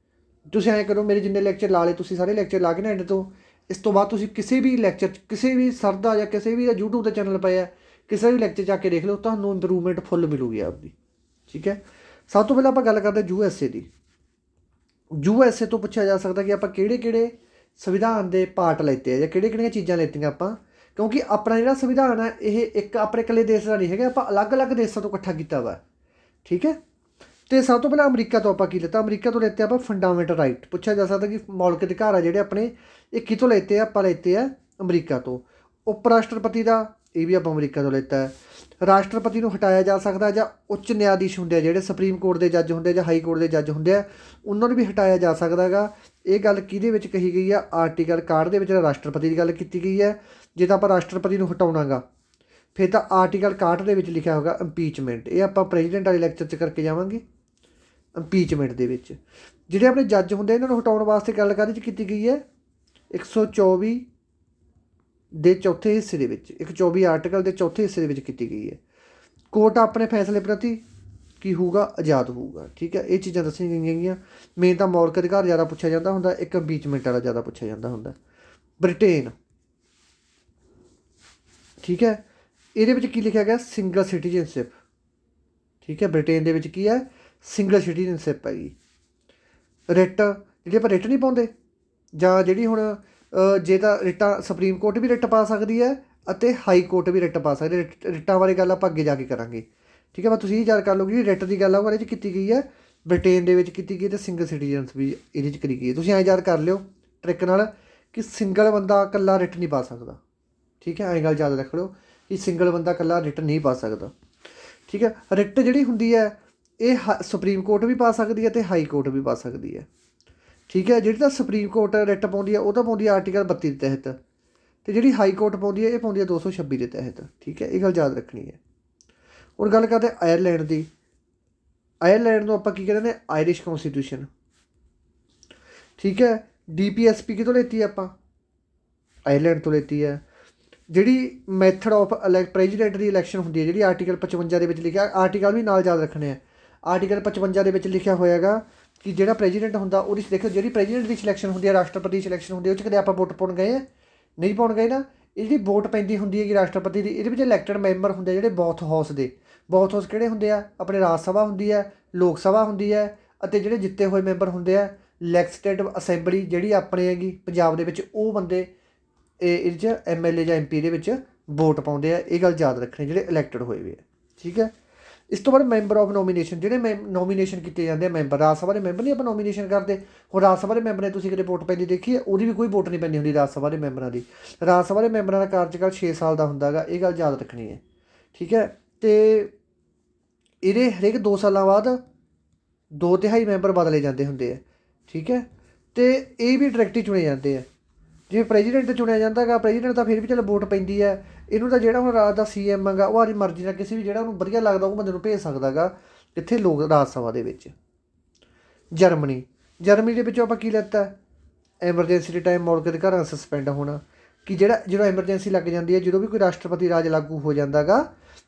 ਤੁਸੀਂ ਐਂ ਕਰੋ, ਮੇਰੇ ਜਿੰਨੇ ਲੈਕਚਰ ਲਾ ਲਏ ਤੁਸੀਂ ਸਾਰੇ ਲੈਕਚਰ ਲਾ ਕੇ ਨਾ ਐਂਡ ਤੋਂ, ਇਸ ਤੋਂ ਬਾਅਦ ਤੁਸੀਂ ਕਿਸੇ ਵੀ ਲੈਕਚਰ ਕਿਸੇ ਵੀ ਸਰ ਦਾ ਜਾਂ ਕਿਸੇ ਵੀ YouTube 'ਤੇ ਚੈਨਲ ਪਏ ਆ, ਕਿਸੇ ਵੀ ਲੈਕਚਰ ਜਾ ਕੇ ਦੇਖ ਲਓ, ਤੁਹਾਨੂੰ ਇੰਪਰੂਵਮੈਂਟ ਫੁੱਲ ਮਿਲੂਗੀ ਆਪਦੀ। ਠੀਕ ਹੈ, ਸਭ ਤੋਂ ਪਹਿਲਾਂ ਆਪਾਂ ਗੱਲ ਕਰਦੇ USA ਦੀ। USA ਤੋਂ ਪੁੱਛਿਆ ਜਾ ਸਕਦਾ ਕਿ ਆਪਾਂ ਕਿਹੜੇ ਕਿਹੜੇ ਸੰਵਿਧਾਨ ਦੇ ਪਾਰਟ ਲੈਤੇ ਆ ਜਾਂ ਕਿਹੜੀਆਂ ਕਿਹੜੀਆਂ ਚੀਜ਼ਾਂ ਲੈਤੀਆਂ ਆਪਾਂ, ਕਿਉਂਕਿ ਆਪਣਾ ਜਿਹੜਾ ਸੰਵਿਧਾਨ ਹੈ ਇਹ ਇੱਕ ਆਪਣੇ ਇਕੱਲੇ ਦੇਸ਼ ਦਾ ਨਹੀਂ ਹੈਗਾ, ਆਪਾਂ ਅਲੱਗ-ਅਲੱਗ ਦੇਸ਼ਾਂ ਤੋਂ ਇਕੱਠਾ ਕੀਤਾ ਵਾ। ਠੀਕ ਹੈ, ਅਤੇ ਸਭ ਤੋਂ ਪਹਿਲਾਂ ਅਮਰੀਕਾ ਤੋਂ ਆਪਾਂ ਕੀ ਲਿੱਤਾ? ਅਮਰੀਕਾ ਤੋਂ ਲੈਤੇ ਆਪਾਂ ਫੰਡਾਮੈਂਟਲ ਰਾਈਟ। ਪੁੱਛਿਆ ਜਾ ਸਕਦਾ ਕਿ ਮੌਲਿਕ ਅਧਿਕਾਰ ਆ ਜਿਹੜੇ ਆਪਣੇ ਇਹ ਕਿਤੋਂ ਲੈਤੇ ਆ? ਆਪਾਂ ਲੈਤੇ ਆ ਅਮਰੀਕਾ ਤੋਂ। ਉਪ ਰਾਸ਼ਟਰਪਤੀ ਦਾ, ਇਹ ਵੀ ਆਪਾਂ ਅਮਰੀਕਾ ਤੋਂ ਲੈਤਾ ਹੈ। ਰਾਸ਼ਟਰਪਤੀ ਨੂੰ ਹਟਾਇਆ ਜਾ ਸਕਦਾ ਜਾਂ ਉੱਚ ਨਿਆਧੀਸ਼ ਹੁੰਦੇ ਆ ਜਿਹੜੇ ਸੁਪਰੀਮ ਕੋਰਟ ਦੇ ਜੱਜ ਹੁੰਦੇ ਆ ਜਾਂ ਹਾਈ ਕੋਰਟ ਦੇ ਜੱਜ ਹੁੰਦੇ ਆ, ਉਹਨਾਂ ਨੂੰ ਵੀ ਹਟਾਇਆ ਜਾ ਸਕਦਾ ਹੈਗਾ। ਇਹ ਗੱਲ ਕਿਹਦੇ ਵਿੱਚ ਕਹੀ ਗਈ ਆ? ਆਰਟੀਕਲ 61 ਦੇ ਵਿੱਚ ਰਾਸ਼ਟਰਪਤੀ ਦੀ ਗੱਲ ਕੀਤੀ ਗਈ ਹੈ। ਜੇ ਤਾਂ ਆਪਾਂ ਰਾਸ਼ਟਰਪਤੀ ਨੂੰ ਹਟਾਉਣਾ ਗਾ ਫਿਰ ਤਾਂ ਆਰਟੀਕਲ 61 ਦੇ ਵਿੱਚ ਲਿਖਿਆ ਹੋਗਾ ਇੰਪੀਚਮੈਂਟ। ਇਹ ਆਪਾਂ ਪ੍ਰੈਜ਼ੀਡੈਂਟ ਵਾਲੇ ਲੈਕਚਰ 'ਚ ਕਰਕੇ ਜਾਵਾਂਗੇ। ਇੰਪੀਚਮੈਂਟ ਦੇ ਵਿੱਚ ਜਿਹੜੇ ਆਪਣੇ ਜੱਜ ਹੁੰਦੇ ਇਹਨਾਂ ਨੂੰ ਹਟਾਉਣ ਵਾਸਤੇ ਗੱਲ ਕਾਹਦੇ 'ਚ ਕੀਤੀ ਗਈ ਹੈ? 124 ਦੇ ਚੌਥੇ ਹਿੱਸੇ ਦੇ ਵਿੱਚ, 124 ਆਰਟੀਕਲ ਦੇ ਚੌਥੇ ਹਿੱਸੇ ਦੇ ਵਿੱਚ ਕੀਤੀ ਗਈ ਹੈ। ਕੋਰਟ ਆਪਣੇ ਫੈਸਲੇ ਪ੍ਰਤੀ ਕੀ ਹੋਊਗਾ? ਆਜ਼ਾਦ ਹੋਊਗਾ। ਠੀਕ ਹੈ, ਇਹ ਚੀਜ਼ਾਂ ਦੱਸੀਆਂ ਗਈਆਂ ਹੈਗੀਆਂ। ਮੇਨ ਤਾਂ ਮੌਲਿਕ ਅਧਿਕਾਰ ਜ਼ਿਆਦਾ ਪੁੱਛਿਆ ਜਾਂਦਾ ਹੁੰਦਾ, ਇੱਕ ਇੰਪੀਚਮੈਂਟ ਵਾਲਾ ਜ਼ਿਆਦਾ ਪੁੱਛਿਆ ਜਾਂਦਾ ਹੁੰਦਾ। ਬ੍ਰਿਟੇਨ, ਠੀਕ ਹੈ, ਇਹਦੇ ਵਿੱਚ ਕੀ ਲਿਖਿਆ ਗਿਆ? Single citizenship. ਠੀਕ ਹੈ, ਬ੍ਰਿਟੇਨ ਦੇ ਵਿੱਚ ਕੀ ਹੈ? ਸਿੰਗਲ ਸਿਟੀਜ਼ਨਸ਼ਿਪ ਹੈਗੀ। ਰਿਟ, ਜਿਹੜੀ ਆਪਾਂ ਰਿਟ ਨਹੀਂ ਪਾਉਂਦੇ, ਜਾਂ ਜਿਹੜੀ ਹੁਣ ਜੇ ਤਾਂ ਰਿਟਾਂ ਸੁਪਰੀਮ ਕੋਰਟ ਵੀ ਰਿਟ ਪਾ ਸਕਦੀ ਹੈ ਅਤੇ ਹਾਈ ਕੋਰਟ ਵੀ ਰਿਟ ਪਾ ਸਕਦੀ ਹੈ। ਰਿਟਾਂ ਬਾਰੇ ਗੱਲ ਆਪਾਂ ਅੱਗੇ ਜਾ ਕੇ ਕਰਾਂਗੇ। ਠੀਕ ਹੈ, ਬਸ ਤੁਸੀਂ ਇਹ ਯਾਦ ਕਰ ਲਓ ਕਿ ਰਿਟ ਦੀ ਗੱਲ ਆ ਉਹ ਇਹਦੇ 'ਚ ਕੀਤੀ ਗਈ ਹੈ, ਬ੍ਰਿਟੇਨ ਦੇ ਵਿੱਚ ਕੀਤੀ ਗਈ, ਅਤੇ ਸਿੰਗਲ ਸਿਟੀਜ਼ਨਸ ਵੀ ਇਹਦੇ 'ਚ ਕਰੀ ਗਈ ਹੈ। ਤੁਸੀਂ ਐਂ ਯਾਦ ਕਰ ਲਿਓ ਟ੍ਰਿਕ ਨਾਲ ਕਿ ਸਿੰਗਲ ਬੰਦਾ ਇਕੱਲਾ ਰਿਟ ਨਹੀਂ ਪਾ ਸਕਦਾ। ਠੀਕ ਹੈ, ਐਂ ਗੱਲ ਯਾਦ ਰੱਖ ਲਓ ਕਿ ਸਿੰਗਲ ਬੰਦਾ ਇਕੱਲਾ ਰਿਟ ਨਹੀਂ ਪਾ ਸਕਦਾ। ਠੀਕ ਹੈ, ਰਿਟ ਜਿਹੜੀ ਹੁੰਦੀ ਹੈ ਇਹ ਸੁਪਰੀਮ ਕੋਰਟ ਵੀ ਪਾ ਸਕਦੀ ਹੈ ਅਤੇ ਹਾਈ ਕੋਰਟ ਵੀ ਪਾ ਸਕਦੀ ਹੈ। ਠੀਕ ਹੈ, ਜਿਹੜੀ ਤਾਂ ਸੁਪਰੀਮ ਕੋਰਟ ਰਿਟ ਪਾਉਂਦੀ ਹੈ ਉਹ ਤਾਂ ਪਾਉਂਦੀ ਹੈ ਆਰਟੀਕਲ 32 ਦੇ ਤਹਿਤ, ਅਤੇ ਜਿਹੜੀ ਹਾਈ ਕੋਰਟ ਪਾਉਂਦੀ ਹੈ ਇਹ ਪਾਉਂਦੀ ਹੈ 226 ਦੇ ਤਹਿਤ। ਠੀਕ ਹੈ, ਇਹ ਗੱਲ ਯਾਦ ਰੱਖਣੀ ਹੈ। ਹੁਣ ਗੱਲ ਕਰਦੇ ਆਇਰਲੈਂਡ ਦੀ। ਆਇਰਲੈਂਡ ਨੂੰ ਆਪਾਂ ਕੀ ਕਹਿੰਦੇ ਨੇ? ਆਇਰਿਸ਼ ਕੌਂਸਟੀਟਿਊਸ਼ਨ। ਠੀਕ ਹੈ, DPSP ਕਿਤੋਂ ਲੈਤੀ ਹੈ? ਆਪਾਂ ਆਇਰਲੈਂਡ ਤੋਂ ਲੈਤੀ ਹੈ। ਜਿਹੜੀ method of president the election ਹੁੰਦੀ ਹੈ, ਜਿਹੜੀ ਆਰਟੀਕਲ 55 ਦੇ ਵਿੱਚ ਲਿਖਿਆ, ਆਰਟੀਕਲ ਵੀ ਨਾਲ ਯਾਦ ਰੱਖਣੇ ਆ। ਆਰਟੀਕਲ 55 ਦੇ ਵਿੱਚ ਲਿਖਿਆ ਹੋਇਆ ਹੈਗਾ ਕਿ ਜਿਹੜਾ ਪ੍ਰੈਜ਼ੀਡੈਂਟ ਹੁੰਦਾ ਉਹਦੀ ਦੇਖੋ, ਜਿਹੜੀ ਪ੍ਰੈਜ਼ੀਡੈਂਟ ਦੀ ਸਿਲੈਕਸ਼ਨ ਹੁੰਦੀ ਹੈ, ਰਾਸ਼ਟਰਪਤੀ ਦੀ ਸਿਲੈਕਸ਼ਨ ਹੁੰਦੀ ਹੈ, ਉਹ 'ਚ ਕਦੇ ਆਪਾਂ ਵੋਟ ਪਾਉਣ ਗਏ ਨਹੀਂ ਪਾਉਣ ਗਏ ਨਾ। ਇਹ ਜਿਹੜੀ ਵੋਟ ਪੈਂਦੀ ਹੁੰਦੀ ਹੈਗੀ ਰਾਸ਼ਟਰਪਤੀ ਦੀ, ਇਹਦੇ ਵਿੱਚ ਇਲੈਕਟਡ ਮੈਂਬਰ ਹੁੰਦੇ ਜਿਹੜੇ ਬੌਥ ਹਾਊਸ ਦੇ। ਬੌਥ ਹਾਊਸ ਕਿਹੜੇ ਹੁੰਦੇ ਆ? ਆਪਣੇ ਰਾਜ ਸਭਾ ਹੁੰਦੀ ਹੈ, ਲੋਕ ਸਭਾ ਹੁੰਦੀ ਹੈ, ਅਤੇ ਜਿਹੜੇ ਜਿੱਤੇ ਹੋਏ ਮੈਂਬਰ ਹੁੰਦੇ ਆ ਲੈਜਿਸਲੇਟਿਵ ਅਸੈਂਬਲੀ ਜਿਹੜੀ ਆਪਣੇ ਹੈਗੀ ਪੰਜਾਬ ਦੇ ਵਿੱਚ, ਉਹ ਬੰਦੇ ਇਹਦੇ 'ਚ MLA ਜਾਂ MP ਦੇ ਵਿੱਚ ਵੋਟ ਪਾਉਂਦੇ ਆ। ਇਹ ਗੱਲ ਯਾਦ ਰੱਖਣੀ, ਜਿਹੜੇ ਇਲੈਕਟਡ ਹੋਏ ਵੇ ਆ। ਠੀਕ ਹੈ, ਇਸ ਤੋਂ ਬਾਅਦ ਮੈਂਬਰ ਆਫ ਨੋਮੀਨੇਸ਼ਨ, ਜਿਹੜੇ ਨੋਮੀਨੇਸ਼ਨ ਕੀਤੇ ਜਾਂਦੇ ਆ ਮੈਂਬਰ। ਰਾਜ ਸਭਾ ਦੇ ਮੈਂਬਰ ਨਹੀਂ ਆਪਾਂ ਨੋਮੀਨੇਸ਼ਨ ਕਰਦੇ। ਹੁਣ ਰਾਜ ਸਭਾ ਦੇ ਮੈਂਬਰ ਨੇ ਤੁਸੀਂ ਕਦੇ ਵੋਟ ਪੈਂਦੀ ਦੇਖੀ ਹੈ? ਉਹਦੀ ਵੀ ਕੋਈ ਵੋਟ ਨਹੀਂ ਪੈਂਦੀ ਹੁੰਦੀ ਰਾਜ ਸਭਾ ਦੇ ਮੈਂਬਰਾਂ ਦੀ। ਰਾਜ ਸਭਾ ਦੇ ਮੈਂਬਰਾਂ ਦਾ ਕਾਰਜਕਾਲ 6 ਸਾਲ ਦਾ ਹੁੰਦਾ ਹੈਗਾ, ਇਹ ਗੱਲ ਯਾਦ ਰੱਖਣੀ ਹੈ। ਠੀਕ ਹੈ, ਅਤੇ ਇਹਦੇ ਹਰੇਕ 2 ਸਾਲਾਂ ਬਾਅਦ 2/3 ਮੈਂਬਰ ਬਦਲੇ ਜਾਂਦੇ ਹੁੰਦੇ ਆ। ਠੀਕ ਹੈ, ਅਤੇ ਇਹ ਵੀ ਡਾਇਰੈਕਟ ਹੀ ਚੁਣੇ ਜਾਂਦੇ ਆ। ਜਿਵੇਂ ਪ੍ਰੈਜ਼ੀਡੈਂਟ ਚੁਣਿਆ ਜਾਂਦਾ ਹੈਗਾ, ਪ੍ਰੈਜ਼ੀਡੈਂਟ ਤਾਂ ਫਿਰ ਵੀ ਚਲੋ ਵੋਟ ਪੈਂਦੀ ਹੈ। ਇਹਨੂੰ ਤਾਂ ਜਿਹੜਾ ਹੁਣ ਰਾਜ ਦਾ CM ਹੈਗਾ ਉਹ ਆਪਣੀ ਮਰਜ਼ੀ ਨਾਲ ਕਿਸੇ ਵੀ ਜਿਹੜਾ ਉਹਨੂੰ ਵਧੀਆ ਲੱਗਦਾ ਉਹ ਬੰਦੇ ਨੂੰ ਭੇਜ ਸਕਦਾ ਹੈਗਾ ਕਿੱਥੇ? ਲੋਕ ਰਾਜ ਸਭਾ ਦੇ ਵਿੱਚ। ਜਰਮਨੀ ਦੇ ਵਿੱਚੋਂ ਆਪਾਂ ਕੀ ਲੈਤਾ? ਐਮਰਜੈਂਸੀ ਦੇ ਟਾਈਮ ਮੌਲਿਕ ਅਧਿਕਾਰਾਂ ਸਸਪੈਂਡ ਹੋਣਾ। कि जो एमरजेंसी लग जाती है, जो भी कोई राष्ट्रपति राज लागू हो जाता गा,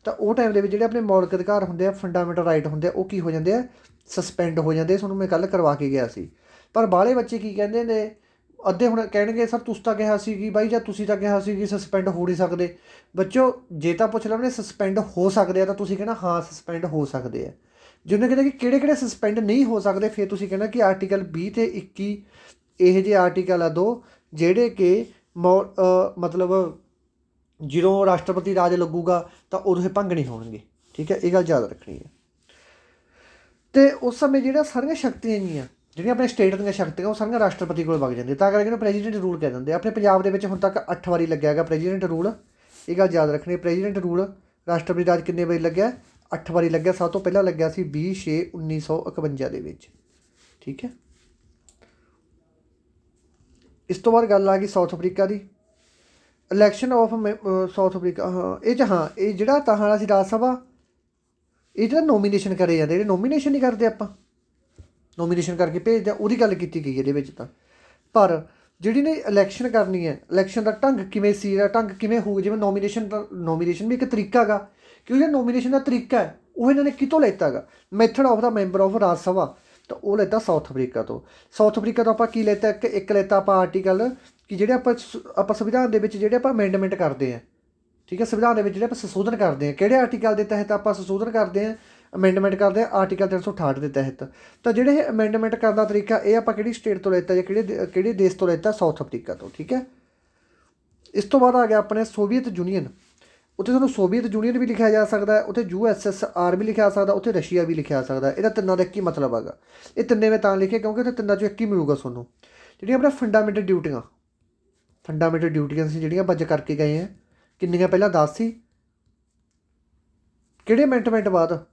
तो वो टाइम के जो अपने मौलिक अधिकार होंगे, फंडामेंटल राइट होंगे, वो की हो जाते हैं, सस्पैंड हो जाते। तुहानूं मैं कल करवा के गया सी। पर बाहले बच्चे की कहते ने, अद्धे हुण कहणगे सर तुसीं तां कहा सी कि बाई, जां तुसीं तां कहा सी कि सस्पैंड हो नहीं सकते। बच्चों जे तां पुछ लवणे सस्पैंड हो सकते हैं, तो तुसीं कहना हाँ सस्पैंड हो सकते हैं। जिन्हें कहते कि किहड़े किहड़े सस्पैंड नहीं हो सकते, फिर तुसीं कहना कि आर्टिकल 20 ते 21 ਇਹੋ ਜਿਹੇ ਆਰਟੀਕਲ ਆ 2 ਜਿਹੜੇ ਕਿ ਮਤਲਬ ਜਦੋਂ ਰਾਸ਼ਟਰਪਤੀ ਰਾਜ ਲੱਗੂਗਾ ਤਾਂ ਉਦੋਂ ਇਹ ਭੰਗ ਨਹੀਂ ਹੋਣਗੇ। ਠੀਕ ਹੈ, ਇਹ ਗੱਲ ਯਾਦ ਰੱਖਣੀ ਹੈ। ਅਤੇ ਉਸ ਸਮੇਂ ਜਿਹੜਾ ਸਾਰੀਆਂ ਸ਼ਕਤੀਆਂ ਹੈਗੀਆਂ, ਜਿਹੜੀਆਂ ਆਪਣੇ ਸਟੇਟ ਦੀਆਂ ਸ਼ਕਤੀਆਂ, ਉਹ ਸਾਰੀਆਂ ਰਾਸ਼ਟਰਪਤੀ ਕੋਲ ਵਗ ਜਾਂਦੀਆਂ, ਤਾਂ ਕਰਕੇ ਇਹਨੂੰ ਪ੍ਰੈਜ਼ੀਡੈਂਟ ਰੂਲ ਕਹਿ ਦਿੰਦੇ। ਆਪਣੇ ਪੰਜਾਬ ਦੇ ਵਿੱਚ ਹੁਣ ਤੱਕ 8 ਵਾਰੀ ਲੱਗਿਆ ਹੈਗਾ ਪ੍ਰੈਜ਼ੀਡੈਂਟ ਰੂਲ। ਇਹ ਗੱਲ ਯਾਦ ਰੱਖਣੀ, ਪ੍ਰੈਜ਼ੀਡੈਂਟ ਰੂਲ ਰਾਸ਼ਟਰਪਤੀ ਰਾਜ ਕਿੰਨੇ ਵਾਰੀ ਲੱਗਿਆ? 8 ਵਾਰੀ ਲੱਗਿਆ। ਸਭ ਤੋਂ ਪਹਿਲਾਂ ਲੱਗਿਆ ਸੀ 20/6/1951 ਦੇ ਵਿੱਚ। ਠੀਕ ਹੈ, ਇਸ ਤੋਂ ਬਾਅਦ ਗੱਲ ਆ ਗਈ south Africa the. Election of south Africa, ਇਹ 'ਚ ਇਹ ਜਿਹੜਾ ਤਾਂ ਵਾਲਾ ਸੀ ਰਾਜ ਸਭਾ, ਇਹ ਜਿਹੜਾ ਨੋਮੀਨੇਸ਼ਨ ਕਰੇ ਜਾਂਦੇ, ਜਿਹੜੇ ਨੋਮੀਨੇਸ਼ਨ ਨਹੀਂ ਕਰਦੇ ਆਪਾਂ, ਨੋਮੀਨੇਸ਼ਨ ਕਰਕੇ ਭੇਜਦੇ, ਉਹਦੀ ਗੱਲ ਕੀਤੀ ਗਈ ਇਹਦੇ ਵਿੱਚ ਤਾਂ। ਪਰ ਜਿਹੜੀ ਨੇ ਇਲੈਕਸ਼ਨ ਕਰਨੀ ਹੈ, ਇਲੈਕਸ਼ਨ ਦਾ ਢੰਗ ਕਿਵੇਂ ਸੀ, ਢੰਗ ਕਿਵੇਂ ਹੋਊ, ਜਿਵੇਂ ਨੋਮੀਨੇਸ਼ਨ ਵੀ ਇੱਕ ਤਰੀਕਾ ਗਾ, ਕਿਉਂਕਿ ਜਿਹੜਾ ਨੋਮੀਨੇਸ਼ਨ ਦਾ ਤਰੀਕਾ ਹੈ ਉਹ ਇਹਨਾਂ ਨੇ ਕਿਤੋਂ ਲੈਤਾ ਗਾ? ਮੈਥਡ ਆਫ ਦਾ ਮੈਂਬਰ ਆਫ ਰਾਜ ਸਭਾ, ਤਾਂ ਉਹ ਲੈਤਾ ਸਾਊਥ ਅਫਰੀਕਾ ਤੋਂ। ਸਾਊਥ ਅਫਰੀਕਾ ਤੋਂ ਆਪਾਂ ਕੀ ਲੈਤਾ? ਇੱਕ ਲੈਤਾ ਆਪਾਂ ਆਰਟੀਕਲ, ਕਿ ਜਿਹੜੇ ਆਪਾਂ ਸੰਵਿਧਾਨ ਦੇ ਵਿੱਚ ਜਿਹੜੇ ਆਪਾਂ ਅਮੈਂਡਮੈਂਟ ਕਰਦੇ ਹਾਂ। ਠੀਕ ਹੈ, ਸੰਵਿਧਾਨ ਦੇ ਵਿੱਚ ਜਿਹੜੇ ਆਪਾਂ ਸੰਸ਼ੋਧਨ ਕਰਦੇ ਹਾਂ, ਕਿਹੜੇ ਆਰਟੀਕਲ ਦੇ ਤਹਿਤ ਆਪਾਂ ਸੰਸ਼ੋਧਨ ਕਰਦੇ ਹਾਂ, ਅਮੈਂਡਮੈਂਟ ਕਰਦੇ ਹਾਂ? ਆਰਟੀਕਲ 368 ਦੇ ਤਹਿਤ। ਤਾਂ ਜਿਹੜੇ ਇਹ ਅਮੈਂਡਮੈਂਟ ਕਰਨ ਦਾ ਤਰੀਕਾ, ਇਹ ਆਪਾਂ ਕਿਹੜੀ ਸਟੇਟ ਤੋਂ ਲੈਤਾ ਜਾਂ ਕਿਹੜੇ ਦੇਸ਼ ਤੋਂ ਲੈਤਾ? ਸਾਊਥ ਅਫਰੀਕਾ ਤੋਂ। ਠੀਕ ਹੈ, ਇਸ ਤੋਂ ਬਾਅਦ ਆ ਗਿਆ ਆਪਣੇ ਸੋਵੀਅਤ ਯੂਨੀਅਨ। ਉੱਥੇ ਤੁਹਾਨੂੰ ਸੋਵੀਅਤ ਯੂਨੀਅਨ ਵੀ ਲਿਖਿਆ ਜਾ ਸਕਦਾ, ਉੱਥੇ USSR ਵੀ ਲਿਖਿਆ ਸਕਦਾ, ਉੱਥੇ ਰਸ਼ੀਆ ਵੀ ਲਿਖਿਆ ਸਕਦਾ। ਇਹਦਾ ਤਿੰਨਾਂ ਦਾ ਇੱਕ ਹੀ ਮਤਲਬ ਹੈਗਾ। ਇਹ ਤਿੰਨੇ ਮੈਂ ਤਾਂ ਲਿਖੇ ਕਿਉਂਕਿ ਉੱਥੇ ਤਿੰਨਾਂ 'ਚੋਂ ਇੱਕ ਹੀ ਮਿਲੂਗਾ ਤੁਹਾਨੂੰ। ਜਿਹੜੀਆਂ ਆਪਣਾ ਫੰਡਾਮੈਂਟਲ ਡਿਊਟੀਆਂ ਸੀ, ਜਿਹੜੀਆਂ ਬੱਜ ਕਰਕੇ ਗਏ ਆ, ਕਿੰਨੀਆਂ? ਪਹਿਲਾਂ 10 ਸੀ। ਕਿਹੜੇ ਅਮੈਂਡਮੈਂਟ ਬਾਅਦ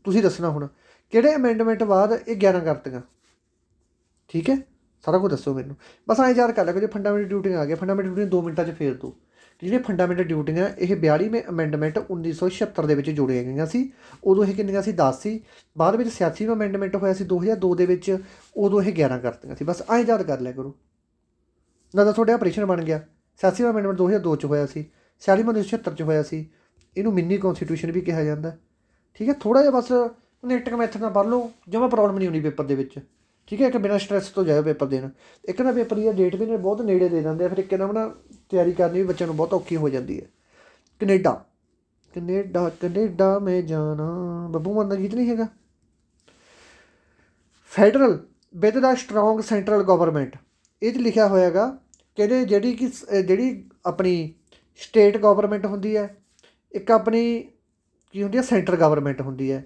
ਤੁਸੀਂ ਦੱਸਣਾ ਹੁਣ, ਕਿਹੜੇ ਅਮੈਂਡਮੈਂਟ ਬਾਅਦ ਇਹ 11 ਕਰਤੀਆਂ? ਠੀਕ ਹੈ, ਸਾਰਾ ਕੁਝ ਦੱਸੋ ਮੈਨੂੰ, ਬਸ ਐਂ ਯਾਦ ਕਰ ਲਿਆ ਕਿ ਜੇ ਫੰਡਾਮੈਂਟਲ ਡਿਊਟੀਆਂ ਆ ਗਈਆਂ, ਫੰਡਾਮੈਂਟਲ ਡਿਊਟੀਆਂ 2 ਮਿੰਟਾਂ 'ਚ ਫੇਰ ਦੋ। ਜਿਹੜੀਆਂ ਫੰਡਾਮੈਂਟਲ ਡਿਊਟੀਆਂ, ਇਹ 42ਵੇਂ ਅਮੈਂਡਮੈਂਟ 1976 ਦੇ ਵਿੱਚ ਜੋੜੀਆਂ ਗਈਆਂ ਸੀ। ਉਦੋਂ ਇਹ ਕਿੰਨੀਆਂ ਸੀ? 10 ਸੀ। ਬਾਅਦ ਵਿੱਚ 86ਵਾਂ ਅਮੈਂਡਮੈਂਟ ਹੋਇਆ ਸੀ 2002 ਦੇ ਵਿੱਚ, ਉਦੋਂ ਇਹ 11 ਕਰਤੀਆਂ ਸੀ। ਬਸ ਐਂ ਯਾਦ ਕਰ ਲਿਆ ਕਰੋ, ਨਾ ਤਾਂ ਤੁਹਾਡੇ ਆਪਰੇਸ਼ਨ ਬਣ ਗਿਆ। 86ਵਾਂ ਅਮੈਂਡਮੈਂਟ 2002 'ਚ ਹੋਇਆ ਸੀ, 46ਵਾਂ 1976 'ਚ ਹੋਇਆ ਸੀ। ਇਹਨੂੰ ਮਿੰਨੀ ਕੌਨਸਟੀਟਿਊਸ਼ਨ ਵੀ ਕਿਹਾ ਜਾਂਦਾ। ਠੀਕ ਹੈ, ਥੋੜ੍ਹਾ ਜਿਹਾ ਬਸ ਫੋਨੇਟਿਕ ਮੈਥਡ ਨਾਲ ਪੜ੍ਹ ਲਓ, ਜਮਾਂ ਪ੍ਰੋਬਲਮ ਨਹੀਂ ਹੋਣੀ ਪੇਪਰ ਦੇ ਵਿੱਚ। ਠੀਕ ਹੈ, ਇੱਕ ਬਿਨਾਂ ਸਟ੍ਰੈਸ ਤੋਂ ਜਾਇਓ ਪੇਪਰ ਦੇਣ। ਇੱਕ ਨਾ ਪੇਪਰ ਦੀ ਡੇਟ ਵੀ ਨੇ ਬਹੁਤ ਨੇੜੇ ਦੇ ਦਿੰਦੇ ਆ, ਫਿਰ ਇੱਕ ਨਾ ਤਿਆਰੀ ਕਰਨੀ ਵੀ ਬੱਚਿਆਂ ਨੂੰ ਬਹੁਤ ਔਖੀ ਹੋ ਜਾਂਦੀ ਹੈ। ਕੈਨੇਡਾ ਮੈਂ ਜਾਣਾ, ਬੱਬੂ ਮਾਨ ਦਾ ਗੀਤ ਨਹੀਂ ਹੈਗਾ? Federal with the strong central government, ਇਹ 'ਚ ਲਿਖਿਆ ਹੋਇਆ ਗਾ। ਕਹਿੰਦੇ ਜਿਹੜੀ ਆਪਣੀ ਸਟੇਟ ਗਵਰਨਮੈਂਟ ਹੁੰਦੀ ਹੈ, ਇੱਕ ਆਪਣੀ ਕੀ ਹੁੰਦੀ ਹੈ, ਸੈਂਟਰ ਗਵਰਨਮੈਂਟ ਹੁੰਦੀ ਹੈ।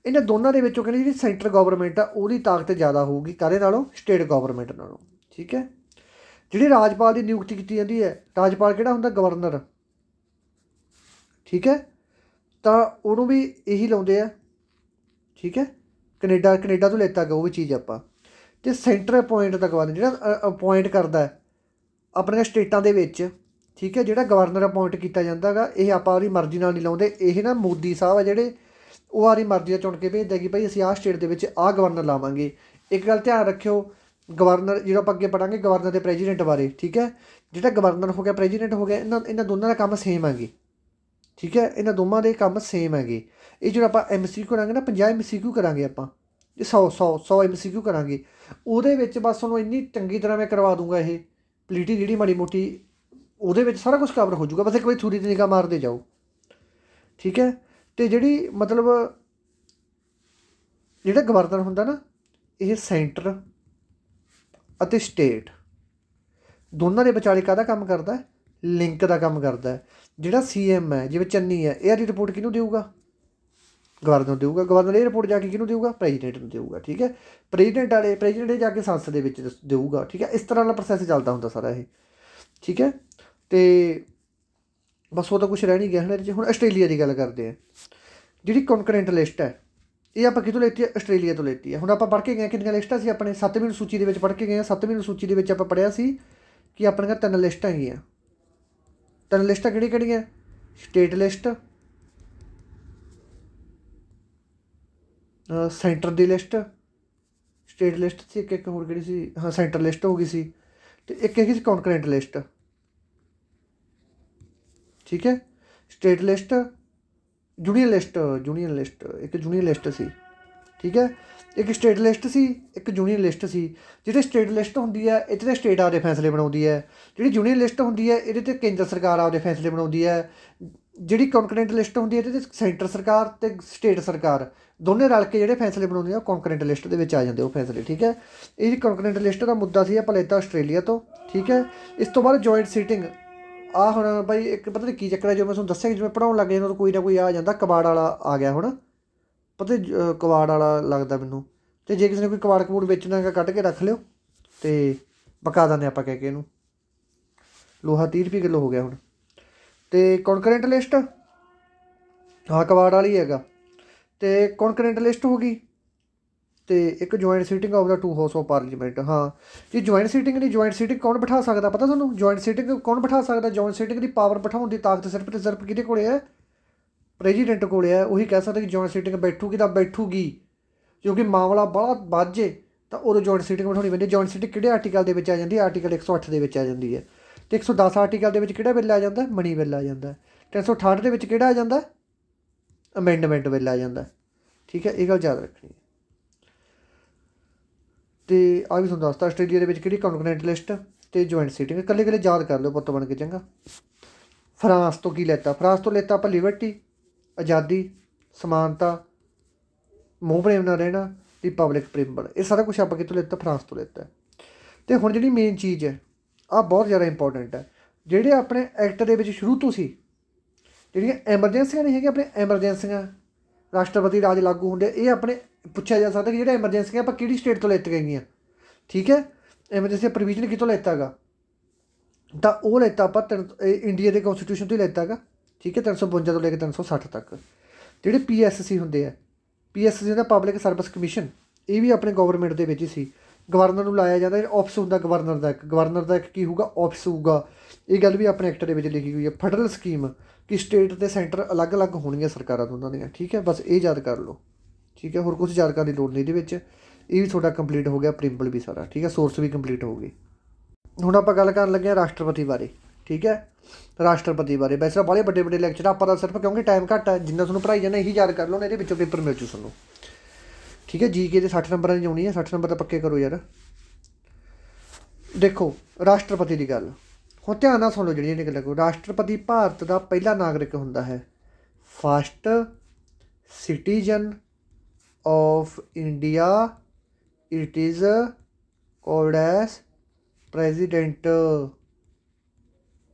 ਇਹਨਾਂ ਦੋਨਾਂ ਦੇ ਵਿੱਚੋਂ ਕਹਿੰਦੇ ਜਿਹੜੀ ਸੈਂਟਰ ਗਵਰਨਮੈਂਟ ਆ, ਉਹਦੀ ਤਾਕਤ ਜ਼ਿਆਦਾ ਹੋਊਗੀ ਕਾਹਦੇ ਨਾਲੋਂ? ਸਟੇਟ ਗਵਰਨਮੈਂਟ ਨਾਲੋਂ। ਠੀਕ ਹੈ, ਜਿਹੜੀ ਰਾਜਪਾਲ ਦੀ ਨਿਯੁਕਤੀ ਕੀਤੀ ਜਾਂਦੀ ਹੈ, ਰਾਜਪਾਲ ਕਿਹੜਾ ਹੁੰਦਾ? ਗਵਰਨਰ। ਠੀਕ ਹੈ, ਤਾਂ ਉਹਨੂੰ ਵੀ ਇਹੀ ਲਾਉਂਦੇ ਆ। ਠੀਕ ਹੈ, ਕੈਨੇਡਾ ਤੋਂ ਲੈਤਾ ਗਿਆ ਉਹ ਵੀ ਚੀਜ਼ ਆਪਾਂ। ਅਤੇ ਸੈਂਟਰ ਅਪੁਆਇੰਟ ਦਾ ਗਵਰਨਰ, ਜਿਹੜਾ ਅਪੁਆਇੰਟ ਕਰਦਾ ਆਪਣੀਆਂ ਸਟੇਟਾਂ ਦੇ ਵਿੱਚ। ਠੀਕ ਹੈ, ਜਿਹੜਾ ਗਵਰਨਰ ਅਪੁਆਇੰਟ ਕੀਤਾ ਜਾਂਦਾ ਗਾ, ਇਹ ਆਪਾਂ ਉਹਦੀ ਮਰਜ਼ੀ ਨਾਲ ਨਹੀਂ ਲਾਉਂਦੇ। ਇਹ ਨਾ ਮੋਦੀ ਸਾਹਿਬ ਆ ਜਿਹੜੇ, ਉਹ ਆਪਣੀ ਮਰਜ਼ੀ ਦਾ ਚੁਣ ਕੇ ਭੇਜਦਾ ਕਿ ਭਾਈ ਅਸੀਂ ਆਹ ਸਟੇਟ ਦੇ ਵਿੱਚ ਆਹ ਗਵਰਨਰ ਲਾਵਾਂਗੇ। ਇੱਕ ਗੱਲ ਧਿਆਨ ਰੱਖਿਓ, ਗਵਰਨਰ ਜਦੋਂ ਆਪਾਂ ਅੱਗੇ ਪੜ੍ਹਾਂਗੇ ਗਵਰਨਰ ਅਤੇ ਪ੍ਰੈਜ਼ੀਡੈਂਟ ਬਾਰੇ। ਠੀਕ ਹੈ, ਜਿਹੜਾ ਗਵਰਨਰ ਹੋ ਗਿਆ, ਪ੍ਰੈਜ਼ੀਡੈਂਟ ਹੋ ਗਿਆ, ਇਹਨਾਂ ਦੋਨਾਂ ਦਾ ਕੰਮ ਸੇਮ ਹੈਗੇ। ਠੀਕ ਹੈ, ਇਹਨਾਂ ਦੋਵਾਂ ਦੇ ਕੰਮ ਸੇਮ ਹੈਗੇ। ਇਹ ਜਦੋਂ ਆਪਾਂ MCQ ਕਰਾਂਗੇ ਨਾ, 50 MCQ ਕਰਾਂਗੇ ਆਪਾਂ, 100 MCQ ਕਰਾਂਗੇ, ਉਹਦੇ ਵਿੱਚ ਬਸ ਤੁਹਾਨੂੰ ਇੰਨੀ ਚੰਗੀ ਤਰ੍ਹਾਂ ਮੈਂ ਕਰਵਾ ਦੂੰਗਾ। ਇਹ ਪਲੀਟੀ ਜਿਹੜੀ ਮਾੜੀ ਮੋਟੀ, ਉਹਦੇ ਵਿੱਚ ਸਾਰਾ ਕੁਛ ਕਵਰ ਹੋ ਜਾਊਗਾ। ਬਸ ਇੱਕ ਵਾਰੀ ਥਿਊਰੀ ਦੀ ਨਿਗਾਹ ਮਾਰਦੇ ਜਾਓ। ਠੀਕ ਹੈ, ਅਤੇ ਜਿਹੜੀ ਮਤਲਬ ਜਿਹੜਾ ਗਵਰਨਰ ਹੁੰਦਾ ਨਾ, ਇਹ ਸੈਂਟਰ ਅਤੇ ਸਟੇਟ ਦੋਨਾਂ ਦੇ ਵਿਚਾਲੇ ਕਾਹਦਾ ਕੰਮ ਕਰਦਾ? ਲਿੰਕ ਦਾ ਕੰਮ ਕਰਦਾ। ਜਿਹੜਾ CM ਹੈ, ਜਿਵੇਂ ਚੰਨੀ ਹੈ, ਇਹਦੀ ਰਿਪੋਰਟ ਕਿਹਨੂੰ ਦੇਊਗਾ? ਗਵਰਨਰ ਦੇਊਗਾ। ਗਵਰਨਰ ਇਹ ਰਿਪੋਰਟ ਜਾ ਕੇ ਕਿਹਨੂੰ ਦੇਊਗਾ? ਪ੍ਰੈਜ਼ੀਡੈਂਟ ਨੂੰ ਦੇਊਗਾ। ਠੀਕ ਹੈ, ਪ੍ਰੈਜ਼ੀਡੈਂਟ ਜਾ ਕੇ ਸੰਸਦ ਦੇ ਵਿੱਚ ਦੇਊਗਾ। ਠੀਕ ਹੈ, ਇਸ ਤਰ੍ਹਾਂ ਦਾ ਪ੍ਰੋਸੈਸ ਚੱਲਦਾ ਹੁੰਦਾ ਸਾਰਾ ਇਹ। ਠੀਕ ਹੈ, ਅਤੇ ਬਸ ਉਹ ਤਾਂ ਕੁਛ ਰਹਿ ਨਹੀਂ ਗਿਆ ਹੁਣ। ਹੁਣ ਆਸਟ੍ਰੇਲੀਆ ਦੀ ਗੱਲ ਕਰਦੇ ਹਾਂ। ਜਿਹੜੀ ਕੌਨਕਰੈਂਟ ਲਿਸਟ ਹੈ, ਇਹ ਆਪਾਂ ਕਿਤੋਂ ਲੈਤੀ ਹੈ? ਆਸਟ੍ਰੇਲੀਆ ਤੋਂ ਲੈਤੀ ਹੈ। ਹੁਣ ਆਪਾਂ ਪੜ੍ਹ ਕੇ ਗਏ ਕਿੰਨੀਆਂ ਲਿਸਟਾਂ ਸੀ ਆਪਣੇ? 7ਵੀਂ ਸੂਚੀ ਦੇ ਵਿੱਚ ਪੜ੍ਹ ਕੇ ਗਏ ਹਾਂ। 7ਵੀਂ ਸੂਚੀ ਦੇ ਵਿੱਚ ਆਪਾਂ ਪੜ੍ਹਿਆ ਸੀ ਕਿ ਆਪਣੀਆਂ 3 ਲਿਸਟਾਂ ਹੈਗੀਆਂ। 3 ਲਿਸਟਾਂ ਕਿਹੜੀਆਂ? ਸਟੇਟ ਲਿਸਟ, ਸੈਂਟਰ ਦੀ ਲਿਸਟ, ਸਟੇਟ ਲਿਸਟ ਸੀ ਇੱਕ ਹੋਰ ਕਿਹੜੀ ਸੀ? ਹਾਂ, ਸੈਂਟਰ ਲਿਸਟ ਹੋ ਗਈ ਸੀ। ਅਤੇ ਇੱਕ ਹੈਗੀ ਸੀ ਕੌਨਕਰੈਂਟ ਲਿਸਟ। ठीक है। स्टेट लिस्ट, यूनियन लिस्ट, एक यूनियन लिस्ट सी, ठीक है। एक स्टेट लिस्ट सी, एक यूनियन लिस्ट सी। जिहड़ी स्टेट लिस्ट होंदी है इहदे ते स्टेट आपदे फैसले बनाउंदी है, जिहड़ी यूनियन लिस्ट होंदी है इहदे ते केंद्र सरकार आपदे फैसले बनाउंदी है, जिहड़ी कॉन्करेंट लिस्ट होंदी है इहदे ते सेंटर सरकार ते स्टेट सरकार दोनों रल के जिहड़े फैसले बनाउंदी है कॉन्करेंट लिस्ट दे विच आ जांदे वो फैसले, ठीक है। ये कॉन्करेंट लिस्ट का मुद्दा सी आपां लैता आस्ट्रेलिया तो, ठीक है। इस तो बाद जॉइंट सीटिंग आ हुण बई एक पता नहीं की चक्कर है, जो मैं तुहानूं दस्सिया कि जिवें पढ़ाउण लग जांदा कोई ना कोई आ जांदा, कबाड़ वाला आ गया हुण, पता कबाड़ वाला लगदा मैनूं। तो जे किसी ने कोई कबाड़ कबूड़ बेचना है कढ़ के रख लिओ तो पका देंगे आप कह के इनू। लोहा 30 रुपये किलो हो गया हुण। तो कॉन्करेंट लिस्ट हाँ कबाड़ वाली हैगा। तो कॉन्करेंट लिस्ट हो गई। तो एक joint sitting of the 2 house of parliament. हाँ जी जॉइंट सीटिंग नहीं, जॉइंट सीटिंग कौन बिठा सकता पता तुहानूं? जॉइंट सीटिंग कौन बिठा सकता? जॉइंट सीटिंग की पावर बिठाउण की ताकत सिर्फ तो सिर्फ किहदे कोल है? प्रेजिडेंट कोल है। उही कह सकते कि जॉइंट सीटिंग बैठूगी तो बैठूगी, क्योंकि मामला बड़ा ਵੱਧ ਜੇ तो उदों जॉइंट सीटिंग बिठाउणी पैंदी। जॉइंट सीटिंग किहड़े आर्टिकल दे विच आ जांदी? आर्टिकल 108 दे विच आ जांदी है। तो 110 आर्टिकल दे विच किहड़ा बिल आ जांदा? मनी बिल आ जांदा। 368 दे विच किहड़ा आ जांदा? अमेंडमेंट बिल आ जांदा, ठीक है। ये गल याद रखनी है। तो आ भी तुहानूं दसता आस्ट्रेलिया दे विच किहड़ी कॉन्करेंट लिस्ट तो जॉइंट सीटिंग कल्ले कल्ले याद कर लो पुत्त बन के चंगा। फ्रांस तो की लैता? फ्रांस तो लैता आपां लिबर्टी, आज़ादी, समानता, मोह प्रेम ना रहना, रिपब्लिक प्रिंबल। ये सारा कुछ आप कितों लेता? फ्रांस तो लेता है। तो हुण जिहड़ी मेन चीज़ है आ बहुत ज़्यादा इंपॉर्टेंट है, जिहड़े अपने एक्ट दे विच शुरू तो सी जिहड़ियां एमरजेंसियां नहीं है अपने एमरजेंसियां राष्ट्रपति राज लागू होंदे, ये अपने पुछया जा सकता कि जिहड़े एमरजेंसियां आपां किहड़ी स्टेट तो लैतियां गईयां, ठीक है। एमरजेंसी प्रोविजन कितों लैता गा? तो वो लैता आपां इंडिया के कॉन्स्टिट्यूशन तो ही लैता गा, ठीक है। 352 तो लेकर 360 तक। जिहड़े PSC होंदे है, PSC होंदा पब्लिक सर्विस कमीशन, ये भी अपने गवर्नमेंट के विच ही सी। गवर्नर नूं लाया जाता, ऑफिस होंदा गवर्नर का एक, गवर्नर का एक की होगा ऑफिस होगा। ये गल भी अपने एक्ट के लिखी हुई है। फैडरल स्कीम कि स्टेट ते सेंटर अलग अलग होणगीਆਂ सरकारां दोनों दियां, ठीक है। बस ये याद कर लो, ठीक है। होर कुछ याद करने की लोड़ नहीं ये भी थोड़ा कंप्लीट हो गया, प्रिंबल भी सारा, ठीक है। सोर्स भी कंप्लीट हो गई। हुण आपां गल करन लगे राष्ट्रपति बारे, ठीक है। राष्ट्रपति बारे वैसे बड़े बड़े बड़े लैक्चर आप सिर्फ क्योंकि टाइम घट है, जिन्ना तुहानूं पढ़ाई जाना यही याद कर लो, ये पेपर मिल जू तुहानूं, ठीक है। GK के 60 नंबर की आनी है, 60 नंबर तो पक्के करो यार। देखो राष्ट्रपति की गल हुण ध्यान नाल सुन लो, जिहड़ियां गल्लां करो। राष्ट्रपति भारत का पहला नागरिक हुंदा है, first citizen of India, it is called as president,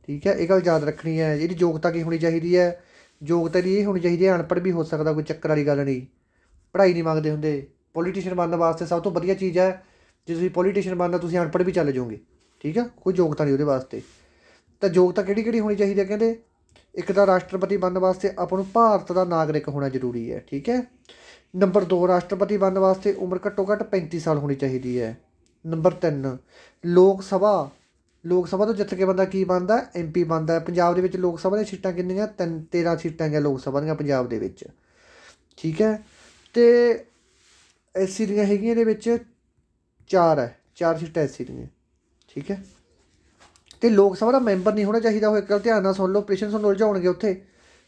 ठीक है। ये गल याद रखनी है। जी योग्यता की होनी चाहिए है? योग्यता ये होनी चाहिए है, अनपढ़ भी हो सकता, कोई चक्कर वाली गल नहीं, पढ़ाई नहीं मंगते होंगे। पॉलीटिशियन बनने वास्ते सब तो वधिया चीज़ है, जो तुम पॉलीटिशियन बनना तुम अनपढ़ भी चल जाओगे, ठीक है। कोई योग्यता नहीं वो वास्ते। तो योग्यता किहड़ी होनी चाहिए? कहते एक तो राष्ट्रपति बनने वास्ते अपन भारत का नागरिक होना जरूरी है, ठीक है। नंबर 2 राष्ट्रपति बनने वास्ते उम्र घट्टो घट्ट 35 साल होनी चाहिए है। नंबर 3 लोक सभा तो जित के बंदा की बनता? MP बनता है। पंजाब के लोक सभा दी सीटां कितनियां? 13 सीटां हैं लोक सभा दी पंजाब दे विच, ठीक है। तो SC दियां हैगियां दे विच 4 है, 4 सीटां SC दियां, ठीक है। तो लोक सभा का मैंबर नहीं होना चाहिए, वो एक गल ध्यान नाल सुन लो, पेशेंट सुन उलझाउणगे उत्थे।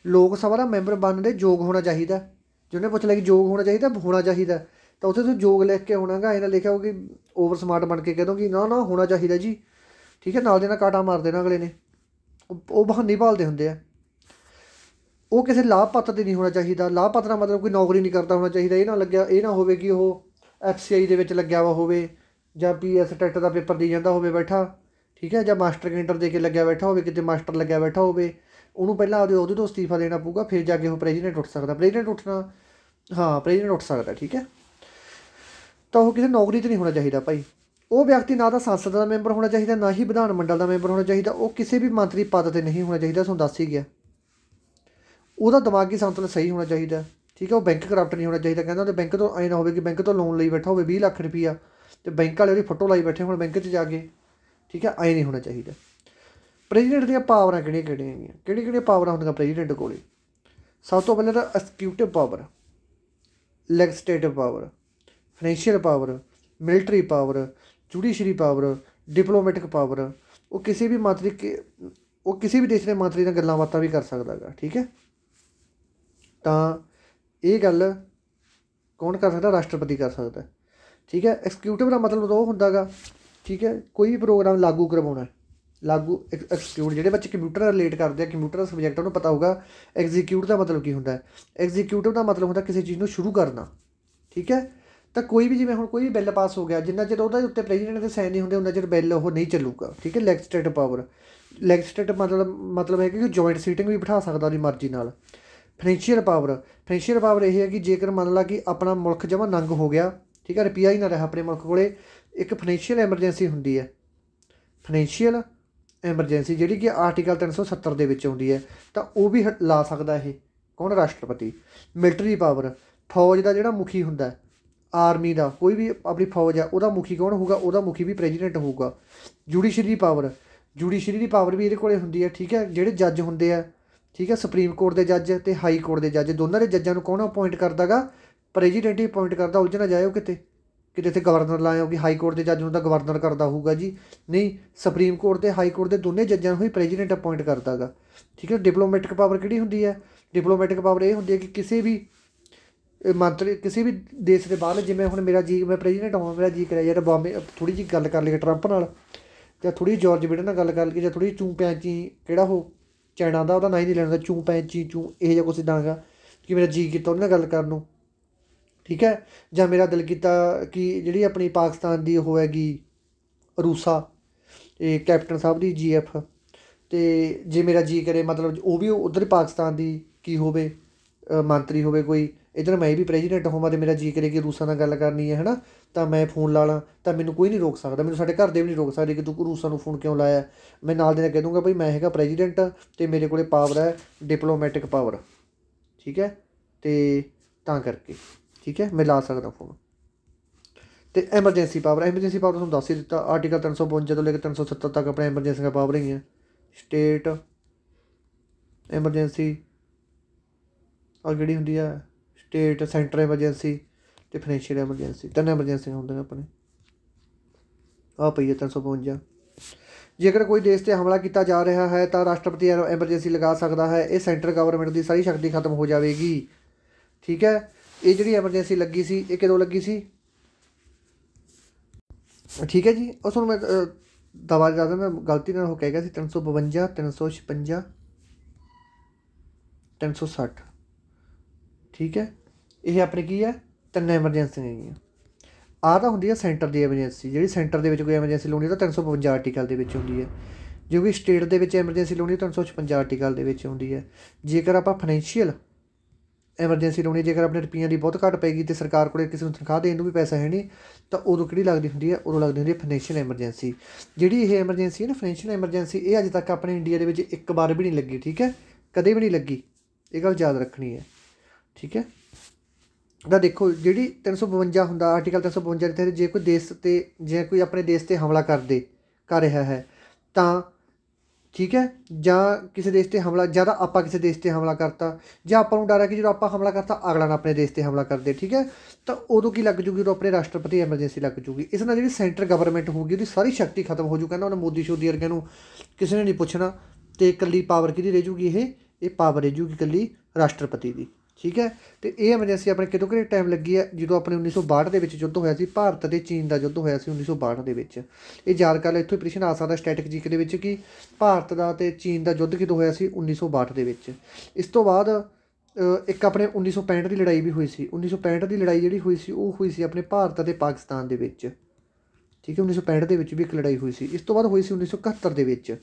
लोक सभा का मैंबर बनने योग होना चाहिए, जिन्हें पुछ लिया कि योग होना चाहिए तो उत्थे तुसीं योग लिख के होना गा, इन्हें लिखा हो कि ओवर स्मार्ट बन के कह दो कि ना ना होना चाहिए जी, ठीक है। नाल दे नाल काटा मार देना अगले ने, वो बहाने भालते होंगे है। वो किसी लाभ पात्र नहीं होना चाहिए। लाभ पात्र का मतलब कोई नौकरी नहीं करता होना चाहिए, ये ना लग्या, ये ना हो कि वो FCI दे विच लग्या वा होवे, जां PS टेट का पेपर दी जाता होवे बैठा, ठीक है। जां मास्टर कैंटर दे के लग्या बैठा होवे, किते मास्टर लग्या बैठा होवे, उन्होंने पहला आपदे उहदे तो अस्तीफा देना पऊगा, फिर जाके वो प्रेजिडेंट उठ सकता। प्रेजिडेंट उठना, हाँ प्रेजिडेंट उठ सकता, ठीक है। तो वो किसी नौकरी तो नहीं होना चाहिए भाई। वो व्यक्ति ना तो संसद का मैंबर होना चाहिए, ना ही विधान मंडल का मैंबर होना चाहिए, वो किसी भी मंत्री पद पर नहीं होना चाहिए, तुहानूं दस ही गया। ਉਹਦਾ दिमागी संतुलन सही होना चाहिए, ठीक है। वो बैंक करप्ट नहीं होना चाहिए, कहना तो बैंक तो ऐ ना हो कि बैंक तो लोन ले बैठा हो 20 लाख रुपया, तो बैंक वाले उसकी फोटो लाई बैठे हो बैंक जाके, ठीक है। ऐ नहीं होना चाहिए। प्रेजिडेंट दी पावर किहड़ियां पावर होंदियां प्रेजिडेंट कोल? सब तो पहले तो executive power, legislative power, financial power, military power, judiciary power, diplomatic power. वो किसी भी मंत्री के ਉਹ ਕਿਸੇ ਵੀ ਦੇਸ਼ ਦੇ ਮੰਤਰੀ ਨਾਲ ਗੱਲਾਂ ਬਾਤਾਂ ਵੀ ਕਰ ਸਕਦਾ ਗਾ। ਠੀਕ ਹੈ, ਤਾਂ ਇਹ ਗੱਲ ਕੌਣ ਕਰ ਸਕਦਾ? ਰਾਸ਼ਟਰਪਤੀ ਕਰ ਸਕਦਾ। ਠੀਕ ਹੈ, ਐਕਸੀਕਿਊਟਿਵ ਦਾ ਮਤਲਬ ਤਾਂ ਉਹ ਹੁੰਦਾ ਗਾ, ਠੀਕ ਹੈ, ਕੋਈ ਵੀ ਪ੍ਰੋਗਰਾਮ ਲਾਗੂ ਕਰਵਾਉਣਾ, ਲਾਗੂ ਐਕਸੀਕਿਊਟ। ਜਿਹੜੇ ਬੱਚੇ ਕੰਪਿਊਟਰ ਨਾਲ ਰਿਲੇਟ ਕਰਦੇ ਆ, ਕੰਪਿਊਟਰ ਦਾ ਸਬਜੈਕਟ ਉਹਨੂੰ ਪਤਾ ਹੋਊਗਾ ਐਗਜ਼ੀਕਿਊਟ ਦਾ ਮਤਲਬ ਕੀ ਹੁੰਦਾ ਹੈ। ਐਗਜ਼ੀਕਿਊਟਿਵ ਦਾ ਮਤਲਬ ਹੁੰਦਾ ਕਿਸੇ ਚੀਜ਼ ਨੂੰ ਸ਼ੁਰੂ ਕਰਨਾ। ਠੀਕ ਹੈ, ਤਾਂ ਕੋਈ ਵੀ ਜਿਵੇਂ ਹੁਣ ਕੋਈ ਵੀ ਬਿੱਲ ਪਾਸ ਹੋ ਗਿਆ, ਜਿੰਨਾ ਚਿਰ ਉਹਦੇ ਉੱਤੇ ਪ੍ਰੈਜ਼ੀਡੈਂਟ ਦੇ ਸਾਈਨ ਨਹੀਂ ਹੁੰਦੇ ਉਹਨਾਂ ਚਿਰ ਬਿੱਲ ਉਹ ਨਹੀਂ ਚੱਲੂਗਾ। ਠੀਕ ਹੈ, ਲੈਜਿਸਲੇਟਿਵ ਪਾਵਰ, ਲੈਜਿਸਲੇਟਿਵ ਮਤਲਬ ਹੈ ਕਿ ਜੁਆਇੰਟ ਸੀਟਿੰਗ ਵੀ ਬਿਠਾ ਸਕਦਾ ਉਹਦੀ ਮਰਜ਼ੀ ਨਾਲ। ਫਾਈਨੈਂਸ਼ੀਅਲ ਪਾਵਰ, ਫਾਈਨੈਂਸ਼ੀਅਲ ਪਾਵਰ ਇਹ ਹੈ ਕਿ ਜੇਕਰ ਮੰਨ ਲਾ ਕਿ ਆਪਣਾ ਮੁਲਕ ਜਮਾਂ ਨੰਗ ਹੋ ਗਿਆ, ਠੀਕ ਹੈ, ਰੁਪਈਆ ਹੀ ਨਾ ਰਿਹਾ ਆਪਣੇ ਮੁਲਕ ਕੋਲੇ, ਇੱਕ ਫਾਈਨੈਂਸ਼ੀਅਲ ਐਮਰਜੈਂਸੀ ਹੁੰਦੀ ਹੈ, ਫਾਈਨੈਂਸ਼ੀਅਲ ਐਮਰਜੈਂਸੀ, ਜਿਹੜੀ ਕਿ ਆਰਟੀਕਲ 370 ਦੇ ਵਿੱਚ ਆਉਂਦੀ ਹੈ, ਤਾਂ ਉਹ ਵੀ ਲਾ ਸਕਦਾ ਇਹ ਕੌਣ? ਰਾਸ਼ਟਰਪਤੀ। ਮਿਲਟਰੀ ਪਾਵਰ, ਫੌਜ ਦਾ ਜਿਹੜਾ ਮੁਖੀ ਹੁੰਦਾ, ਆਰਮੀ ਦਾ ਕੋਈ ਵੀ ਆਪਣੀ ਫੌਜ ਆ ਉਹਦਾ ਮੁਖੀ ਕੌਣ ਹੋਊਗਾ? ਉਹਦਾ ਮੁਖੀ ਵੀ ਪ੍ਰੈਜ਼ੀਡੈਂਟ ਹੋਊਗਾ। ਜੁਡੀਸ਼ਰੀ ਪਾਵਰ, ਜੁਡੀਸ਼ਰੀ ਦੀ ਪਾਵਰ ਵੀ ਇਹਦੇ ਕੋਲੇ ਹੁੰਦੀ ਹੈ। ਠੀਕ ਹੈ, ਜਿਹੜੇ ਜੱਜ ਹੁੰਦੇ ਆ, ਠੀਕ ਹੈ, ਸੁਪਰੀਮ ਕੋਰਟ ਦੇ ਜੱਜ ਅਤੇ ਹਾਈ ਕੋਰਟ ਦੇ ਜੱਜ, ਦੋਨਾਂ ਦੇ ਜੱਜਾਂ ਨੂੰ ਕੌਣ ਅਪੋਇੰਟ ਕਰਦਾ ਗਾ? ਪ੍ਰੈਜ਼ੀਡੈਂਟ ਹੀ ਅਪੋਇੰਟ ਕਰਦਾ। ਉਲਝ ਨਾ ਜਾਇਓ ਕਿਤੇ ਇੱਥੇ ਗਵਰਨਰ ਲਾਇਓ ਕਿ ਹਾਈ ਕੋਰਟ ਦੇ ਜੱਜ ਨੂੰ ਤਾਂ ਗਵਰਨਰ ਕਰਦਾ ਹੋਊਗਾ ਜੀ, ਨਹੀਂ, ਸੁਪਰੀਮ ਕੋਰਟ ਤੇ ਹਾਈ ਕੋਰਟ ਦੇ ਦੋਨੇ ਜੱਜਾਂ ਨੂੰ ਹੀ ਪ੍ਰੈਜ਼ੀਡੈਂਟ ਅਪੋਇੰਟ ਕਰਦਾ ਗਾ। ਠੀਕ ਹੈ, ਡਿਪਲੋਮੈਟਿਕ ਪਾਵਰ ਕਿਹੜੀ ਹੁੰਦੀ ਹੈ? ਡਿਪਲੋਮੈਟਿਕ ਪਾਵਰ ਇਹ ਹੁੰਦੀ ਹੈ ਕਿ ਕਿਸੇ ਵੀ ਮੰਤਰੀ, ਕਿਸੇ ਵੀ ਦੇਸ਼ ਦੇ ਬਾਹਰ, ਜਿਵੇਂ ਹੁਣ ਮੇਰਾ ਜੀ, ਮੈਂ ਪ੍ਰੈਜ਼ੀਡੈਂਟ ਹੋਵਾਂ, ਮੇਰਾ ਜੀ ਕਰਿਆ ਯਾਰ ਬੰਬੇ ਥੋੜ੍ਹੀ ਜਿਹੀ ਗੱਲ ਕਰ ਲਈਏ ਟਰੰਪ ਨਾਲ, ਜਾਂ ਥੋੜ੍ਹੀ ਜੋਰਜ ਬਿਡਨ ਨਾਲ ਗੱਲ ਕਰ ਲਈਏ, ਜਾਂ ਥੋੜ੍ਹੀ ਚੂੰ ਪੈਂਚੀ, ਕਿਹੜਾ ਉਹ ਚਾਈਨਾ ਦਾ, ਉਹਦਾ ਨਾਂ ਹੀ ਨਹੀਂ ਲੈਣਾ, ਚੂੰ ਪੈਂਚੀ ਚੂੰ ਇਹ ਜਿਹਾ ਕੁਛ ਇੱਦਾਂ ਗਾ, ਕਿ ਮੇਰਾ ਜੀ ਕੀਤਾ ਉਹਦੇ ਨਾਲ ਗੱਲ ਕਰਨ ਨੂੰ। ਠੀਕ ਹੈ, ਜਾਂ ਮੇਰਾ ਦਿਲ ਕੀਤਾ ਕਿ ਜਿਹੜੀ ਆਪਣੀ ਪਾਕਿਸਤਾਨ ਦੀ ਉਹ ਹੈਗੀ ਰੂਸਾ, ਇਹ ਕੈਪਟਨ ਸਾਹਿਬ ਦੀ GF, ਅਤੇ ਜੇ ਮੇਰਾ ਜੀ ਕਰੇ ਮਤਲਬ ਉਹ ਵੀ ਉੱਧਰ ਪਾਕਿਸਤਾਨ ਦੀ ਕੀ ਹੋਵੇ, ਮੰਤਰੀ ਹੋਵੇ ਕੋਈ, ਇੱਧਰ ਮੈਂ ਵੀ ਪ੍ਰੈਜ਼ੀਡੈਂਟ ਹੋਵਾਂ ਅਤੇ ਮੇਰਾ ਜੀ ਕਰੇ ਕਿ ਰੂਸਾਂ ਨਾਲ ਗੱਲ ਕਰਨੀ ਹੈ, ਹੈ ਨਾ, ਤਾਂ ਮੈਂ ਫੋਨ ਲਾ ਲਾਂ, ਤਾਂ ਮੈਨੂੰ ਕੋਈ ਨਹੀਂ ਰੋਕ ਸਕਦਾ। ਮੈਨੂੰ ਸਾਡੇ ਘਰ ਦੇ ਵੀ ਨਹੀਂ ਰੋਕ ਸਕਦੇ ਕਿ ਤੂੰ ਰੂਸਾਂ ਨੂੰ ਫੋਨ ਕਿਉਂ ਲਾਇਆ। ਮੈਂ ਨਾਲ ਦੇ ਨਾਲ ਕਹਿ ਦੂੰਗਾ ਬਈ ਮੈਂ ਹੈਗਾ ਪ੍ਰੈਜ਼ੀਡੈਂਟ ਅਤੇ ਮੇਰੇ ਕੋਲ ਪਾਵਰ ਹੈ ਡਿਪਲੋਮੈਟਿਕ ਪਾਵਰ। ਠੀਕ ਹੈ, ਅਤੇ ਤਾਂ ਕਰਕੇ ਠੀਕ ਹੈ ਮੈਂ ਲਾ ਸਕਦਾ ਫੋਨ। ਅਤੇ ਐਮਰਜੈਂਸੀ ਪਾਵਰ, ਐਮਰਜੈਂਸੀ ਪਾਵਰ ਤੁਹਾਨੂੰ ਦੱਸ ਹੀ ਦਿੱਤਾ, ਆਰਟੀਕਲ 352 ਤੋਂ ਲੈ ਕੇ 370 ਤੱਕ ਆਪਣੇ ਐਮਰਜੈਂਸੀਆਂ ਪਾਵਰ ਹੈਗੀਆਂ। ਸਟੇਟ ਐਮਰਜੈਂਸੀ ਔਰ ਜਿਹੜੀ ਹੁੰਦੀ ਆ ਸਟੇਟ, ਸੈਂਟਰ ਐਮਰਜੈਂਸੀ ਅਤੇ ਫਾਈਨੈਂਸ਼ੀਅਲ ਐਮਰਜੈਂਸੀ, ਤਿੰਨ ਐਮਰਜੈਂਸੀਆਂ ਹੁੰਦੀਆਂ ਆਪਣੇ। ਆਹ ਪਈ ਹੈ 352। ਜੇਕਰ ਕੋਈ ਦੇਸ਼ 'ਤੇ ਹਮਲਾ ਕੀਤਾ ਜਾ ਰਿਹਾ ਹੈ ਤਾਂ ਰਾਸ਼ਟਰਪਤੀ ਐਮਰਜੈਂਸੀ ਲਗਾ ਸਕਦਾ ਹੈ। ਇਹ ਸੈਂਟਰ ਗਵਰਨਮੈਂਟ ਦੀ ਸਾਰੀ ਸ਼ਕਤੀ ਖਤਮ ਹੋ ਜਾਵੇਗੀ। ਠੀਕ ਹੈ, ਇਹ ਜਿਹੜੀ ਐਮਰਜੈਂਸੀ ਲੱਗੀ ਸੀ ਇਹ ਕਦੋਂ ਲੱਗੀ ਸੀ? ਠੀਕ ਹੈ ਜੀ, ਉਹ ਤੁਹਾਨੂੰ ਮੈਂ ਦਵਾ ਦੱਸ ਦਿੰਦਾ, ਗਲਤੀ ਨਾਲ ਉਹ ਕਹਿ ਗਿਆ ਸੀ 352, 356, 360। ਠੀਕ ਹੈ, ਇਹ ਆਪਣੀ ਕੀ ਹੈ? ਤਿੰਨ ਐਮਰਜੈਂਸੀਆਂ ਹੈਗੀਆਂ। ਆਹ ਤਾਂ ਹੁੰਦੀ ਹੈ ਸੈਂਟਰ ਦੀ ਐਮਰਜੈਂਸੀ, ਜਿਹੜੀ ਸੈਂਟਰ ਦੇ ਵਿੱਚ ਕੋਈ ਐਮਰਜੈਂਸੀ ਲਾਉਣੀ ਤਾਂ 352 ਆਰਟੀਕਲ ਦੇ ਵਿੱਚ ਹੁੰਦੀ ਹੈ। ਜੋ ਕਿ ਸਟੇਟ ਦੇ ਵਿੱਚ ਐਮਰਜੈਂਸੀ ਲਾਉਣੀ 356 ਆਰਟੀਕਲ ਦੇ ਵਿੱਚ ਹੁੰਦੀ ਹੈ। ਜੇਕਰ ਆਪਾਂ ਫਾਈਨੈਂਸ਼ੀਅਲ ਐਮਰਜੈਂਸੀ ਲਾਉਣੀ, ਜੇਕਰ ਆਪਣੇ ਰੁਪਈਆਂ ਦੀ ਬਹੁਤ ਘੱਟ ਪਏਗੀ ਅਤੇ ਸਰਕਾਰ ਕੋਲ ਕਿਸੇ ਨੂੰ ਤਨਖਾਹ ਦੇਣ ਨੂੰ ਵੀ ਪੈਸਾ ਹੈ ਨਹੀਂ, ਤਾਂ ਉਦੋਂ ਕਿਹੜੀ ਲੱਗਦੀ ਹੁੰਦੀ ਹੈ? ਉਦੋਂ ਲੱਗਦੀ ਹੁੰਦੀ ਹੈ ਫਾਈਨੈਂਸ਼ੀਅਲ ਐਮਰਜੈਂਸੀ। ਜਿਹੜੀ ਇਹ ਐਮਰਜੈਂਸੀ ਹੈ ਨਾ, ਫਾਈਨੈਂਸ਼ੀਅਲ ਐਮਰਜੈਂਸੀ, ਇਹ ਅੱਜ ਤੱਕ ਆਪਣੇ ਇੰਡੀਆ ਦੇ ਵਿੱਚ ਇੱਕ ਵਾਰ ਵੀ ਨਹੀਂ ਲੱਗੀ। ਠੀਕ ਹੈ, ਕਦੇ ਵੀ ਨਹੀਂ ਲੱਗੀ, ਇਹ ਗੱਲ ਯਾਦ ਰੱਖਣੀ ਹੈ। ਠੀਕ ਹੈ, ਤਾਂ ਦੇਖੋ ਜਿਹੜੀ 352 ਹੁੰਦਾ, ਆਰਟੀਕਲ 352 ਦੇ ਤਹਿਤ ਜੇ ਕੋਈ ਦੇਸ਼ 'ਤੇ, ਜੇ ਕੋਈ ਆਪਣੇ ਦੇਸ਼ 'ਤੇ ਹਮਲਾ ਕਰ ਰਿਹਾ ਹੈ ਤਾਂ ਠੀਕ ਹੈ, ਜਾਂ ਕਿਸੇ ਦੇਸ਼ 'ਤੇ ਹਮਲਾ, ਜਾਂ ਤਾਂ ਆਪਾਂ ਕਿਸੇ ਦੇਸ਼ 'ਤੇ ਹਮਲਾ ਕਰਤਾ, ਜਾਂ ਆਪਾਂ ਨੂੰ ਡਰ ਹੈ ਕਿ ਜਦੋਂ ਆਪਾਂ ਹਮਲਾ ਕਰਤਾ ਅਗਲਾ ਨਾ ਆਪਣੇ ਦੇਸ਼ 'ਤੇ ਹਮਲਾ ਕਰਦੇ। ਠੀਕ ਹੈ, ਤਾਂ ਉਦੋਂ ਕੀ ਲੱਗ ਜੂਗੀ? ਉਦੋਂ ਆਪਣੇ ਰਾਸ਼ਟਰਪਤੀ ਐਮਰਜੈਂਸੀ ਲੱਗ ਜੂਗੀ। ਇਸ ਨਾਲ ਜਿਹੜੀ ਸੈਂਟਰ ਗਵਰਨਮੈਂਟ ਹੋਊਗੀ ਉਹਦੀ ਸਾਰੀ ਸ਼ਕਤੀ ਖਤਮ ਹੋ ਜੂ। ਕਹਿੰਦਾ ਉਹਨੇ ਮੋਦੀ ਸ਼ੋਦੀ ਵਰਗਿਆਂ ਨੂੰ ਕਿਸੇ ਨੇ ਨਹੀਂ ਪੁੱਛਣਾ, ਅਤੇ ਇਕੱਲੀ ਪਾਵਰ ਕਿਹਦੀ ਰਹਿ ਜੂਗੀ? ਇਹ ਪਾਵਰ ਰਹਿ ਜੂਗੀ ਇਕੱਲੀ ਰਾਸ਼ਟਰਪਤੀ ਦੀ। ਠੀਕ ਹੈ, ਅਤੇ ਇਹ ਐਮਰਜੈਂਸੀ ਆਪਣੇ ਕਿਦੋਂ ਕਿਹੜੇ ਟਾਈਮ ਲੱਗੀ ਹੈ? ਜਦੋਂ ਆਪਣੇ 1962 ਦੇ ਵਿੱਚ ਯੁੱਧ ਹੋਇਆ ਸੀ, ਭਾਰਤ ਅਤੇ ਚੀਨ ਦਾ ਯੁੱਧ ਹੋਇਆ ਸੀ 1962 ਦੇ ਵਿੱਚ। ਇਹ ਯਾਦ ਕਰ ਲਓ, ਇੱਥੋਂ ਪ੍ਰਸ਼ਨ ਆ ਸਕਦਾ ਸਟੈਟਿਕ ਜੀਕੇ ਦੇ ਵਿੱਚ ਕਿ ਭਾਰਤ ਦਾ ਅਤੇ ਚੀਨ ਦਾ ਯੁੱਧ ਕਿਦੋਂ ਹੋਇਆ ਸੀ? 1962 ਦੇ ਵਿੱਚ। ਇਸ ਤੋਂ ਬਾਅਦ ਇੱਕ ਆਪਣੇ 1965 ਦੀ ਲੜਾਈ ਵੀ ਹੋਈ ਸੀ। 1965 ਦੀ ਲੜਾਈ ਜਿਹੜੀ ਹੋਈ ਸੀ ਉਹ ਹੋਈ ਸੀ ਆਪਣੇ ਭਾਰਤ ਅਤੇ ਪਾਕਿਸਤਾਨ ਦੇ ਵਿੱਚ। ਠੀਕ ਹੈ, 1965 ਦੇ ਵਿੱਚ ਵੀ ਇੱਕ ਲੜਾਈ ਹੋਈ ਸੀ। ਇਸ ਤੋਂ ਬਾਅਦ ਹੋਈ ਸੀ 1971 ਦੇ ਵਿੱਚ।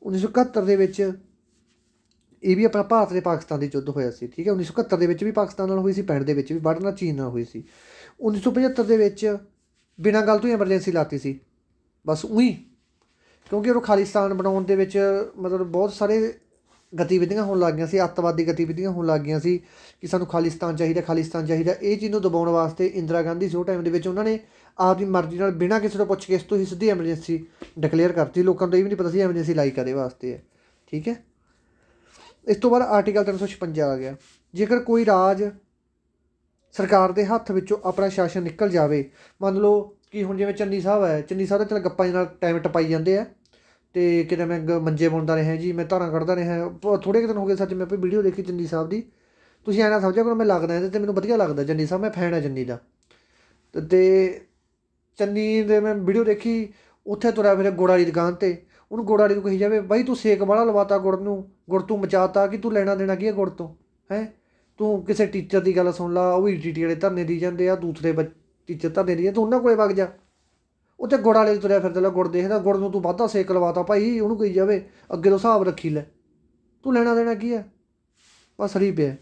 1971 ਦੇ ਵਿੱਚ ਇਹ ਵੀ ਆਪਣਾ ਭਾਰਤ ਅਤੇ ਪਾਕਿਸਤਾਨ ਦੇ ਯੁੱਧ ਹੋਇਆ ਸੀ। ਠੀਕ ਹੈ, 1971 ਦੇ ਵਿੱਚ ਵੀ ਪਾਕਿਸਤਾਨ ਨਾਲ ਹੋਈ ਸੀ, 65 ਦੇ ਵਿੱਚ ਵੀ, 62 ਨਾਲ ਚੀਨ ਨਾਲ ਹੋਈ ਸੀ। 1975 ਦੇ ਵਿੱਚ ਬਿਨਾਂ ਗੱਲ ਤੋਂ ਹੀ ਐਮਰਜੈਂਸੀ ਲਾਤੀ ਸੀ, ਬਸ ਉਹੀ, ਕਿਉਂਕਿ ਉਹ ਖਾਲਿਸਤਾਨ ਬਣਾਉਣ ਦੇ ਵਿੱਚ ਮਤਲਬ ਬਹੁਤ ਸਾਰੇ ਗਤੀਵਿਧੀਆਂ ਹੋਣ ਲੱਗ ਗਈਆਂ ਸੀ, ਅੱਤਵਾਦੀ ਗਤੀਵਿਧੀਆਂ ਹੋਣ ਲੱਗ ਗਈਆਂ ਸੀ ਕਿ ਸਾਨੂੰ ਖਾਲਿਸਤਾਨ ਚਾਹੀਦਾ, ਖਾਲਿਸਤਾਨ ਚਾਹੀਦਾ। ਇਹ ਚੀਜ਼ ਨੂੰ ਦਬਾਉਣ ਵਾਸਤੇ ਇੰਦਰਾ ਗਾਂਧੀ ਜੋ ਟਾਈਮ ਦੇ ਵਿੱਚ ਉਹਨਾਂ ਨੇ ਆਪਦੀ ਮਰਜ਼ੀ ਨਾਲ ਬਿਨਾਂ ਕਿਸੇ ਤੋਂ ਪੁੱਛ ਕੇ ਇਸ ਤੋਂ ਹੀ ਸਿੱਧੀ ਐਮਰਜੈਂਸੀ ਡਿਕਲੇਅਰ ਕਰਤੀ। ਲੋਕਾਂ ਨੂੰ ਇਹ ਵੀ ਨਹੀਂ ਪਤਾ ਸੀ ਐਮਰਜੈਂਸੀ ਲਾਈ ਕਾਹਦੇ ਵਾਸਤੇ ਹੈ। ਠੀਕ ਹੈ, ਇਸ ਤੋਂ ਬਾਅਦ ਆਰਟੀਕਲ 356 ਆ ਗਿਆ। ਜੇਕਰ ਕੋਈ ਰਾਜ ਸਰਕਾਰ ਦੇ ਹੱਥ ਵਿੱਚੋਂ ਆਪਣਾ ਸ਼ਾਸਨ ਨਿਕਲ ਜਾਵੇ, ਮੰਨ ਲਓ ਕਿ ਹੁਣ ਜਿਵੇਂ ਚੰਨੀ ਸਾਹਿਬ ਹੈ, ਚੰਨੀ ਸਾਹਿਬ ਦੇ ਚੱਲ ਗੱਪਾਂ ਦੇ ਨਾਲ ਟਾਈਮ ਟਪਾਈ ਜਾਂਦੇ ਆ, तो किते मैं मंजे बुनदा रहा जी, मैं धारां कढ़दा रहा। थोड़े दिन हो गए सच, मैं कोई वीडियो देखी चन्नी साहब की, तुसीं ऐ ना समझिया करो मैं लगदा ਇਹਦੇ ਤੇ, ਮੈਨੂੰ ਵਧੀਆ ਲੱਗਦਾ ਚੰਨੀ ਸਾਹਿਬ, मैं फैन है चन्नी ਦਾ। ਤੇ ਚੰਨੀ ਦੇ ਮੈਂ ਵੀਡੀਓ ਦੇਖੀ, ਉੱਥੇ ਤੁਰਿਆ ਫਿਰ ਗੁੜ ਵਾਲੀ ਦੁਕਾਨ 'ਤੇ, ਉਹਨੂੰ ਗੁੜ ਵਾਲੀ ਨੂੰ ਕਹੀ ਜਾਵੇ ਬਾਈ ਤੂੰ ਸੇਕ ਵਾਲਾ ਲਵਾਤਾ ਗੁੜ ਨੂੰ, ਗੁੜ ਤੂੰ ਮਚਾਤਾ, ਕਿ ਤੂੰ ਲੈਣਾ ਦੇਣਾ ਕੀ ਹੈ ਗੁੜ ਤੋਂ ਹੈ। ਤੂੰ ਕਿਸੇ ਟੀਚਰ ਦੀ ਗੱਲ ਸੁਣ ਲਾ, ਉਹ ਵੀ ਟੀਟੀ ਵਾਲੇ ਧਰਨੇ ਦੀ ਜਾਂਦੇ ਆ, ਦੂਸਰੇ ਟੀਚਰ ਧਰਨੇ ਦੀ, ਤੂੰ ਉਹਨਾਂ ਕੋਲੇ ਵਗ ਜਾ। ਉੱਥੇ ਗੁੜ ਵਾਲੇ ਤੁਰਿਆ ਫਿਰਦਾ ਲੈ, ਗੁੜ ਦੇਖਦਾ, ਗੁੜ ਨੂੰ ਤੂੰ ਵਾਧਾ ਸੇਕ ਲਵਾਤਾ ਭਾਈ, ਉਹਨੂੰ ਕਹੀ ਜਾਵੇ ਅੱਗੇ ਤੋਂ ਹਿਸਾਬ ਰੱਖੀ ਲੈ, ਤੂੰ ਲੈਣਾ ਦੇਣਾ ਕੀ ਹੈ। ਬਸ ਸੜੀ ਪਿਆ।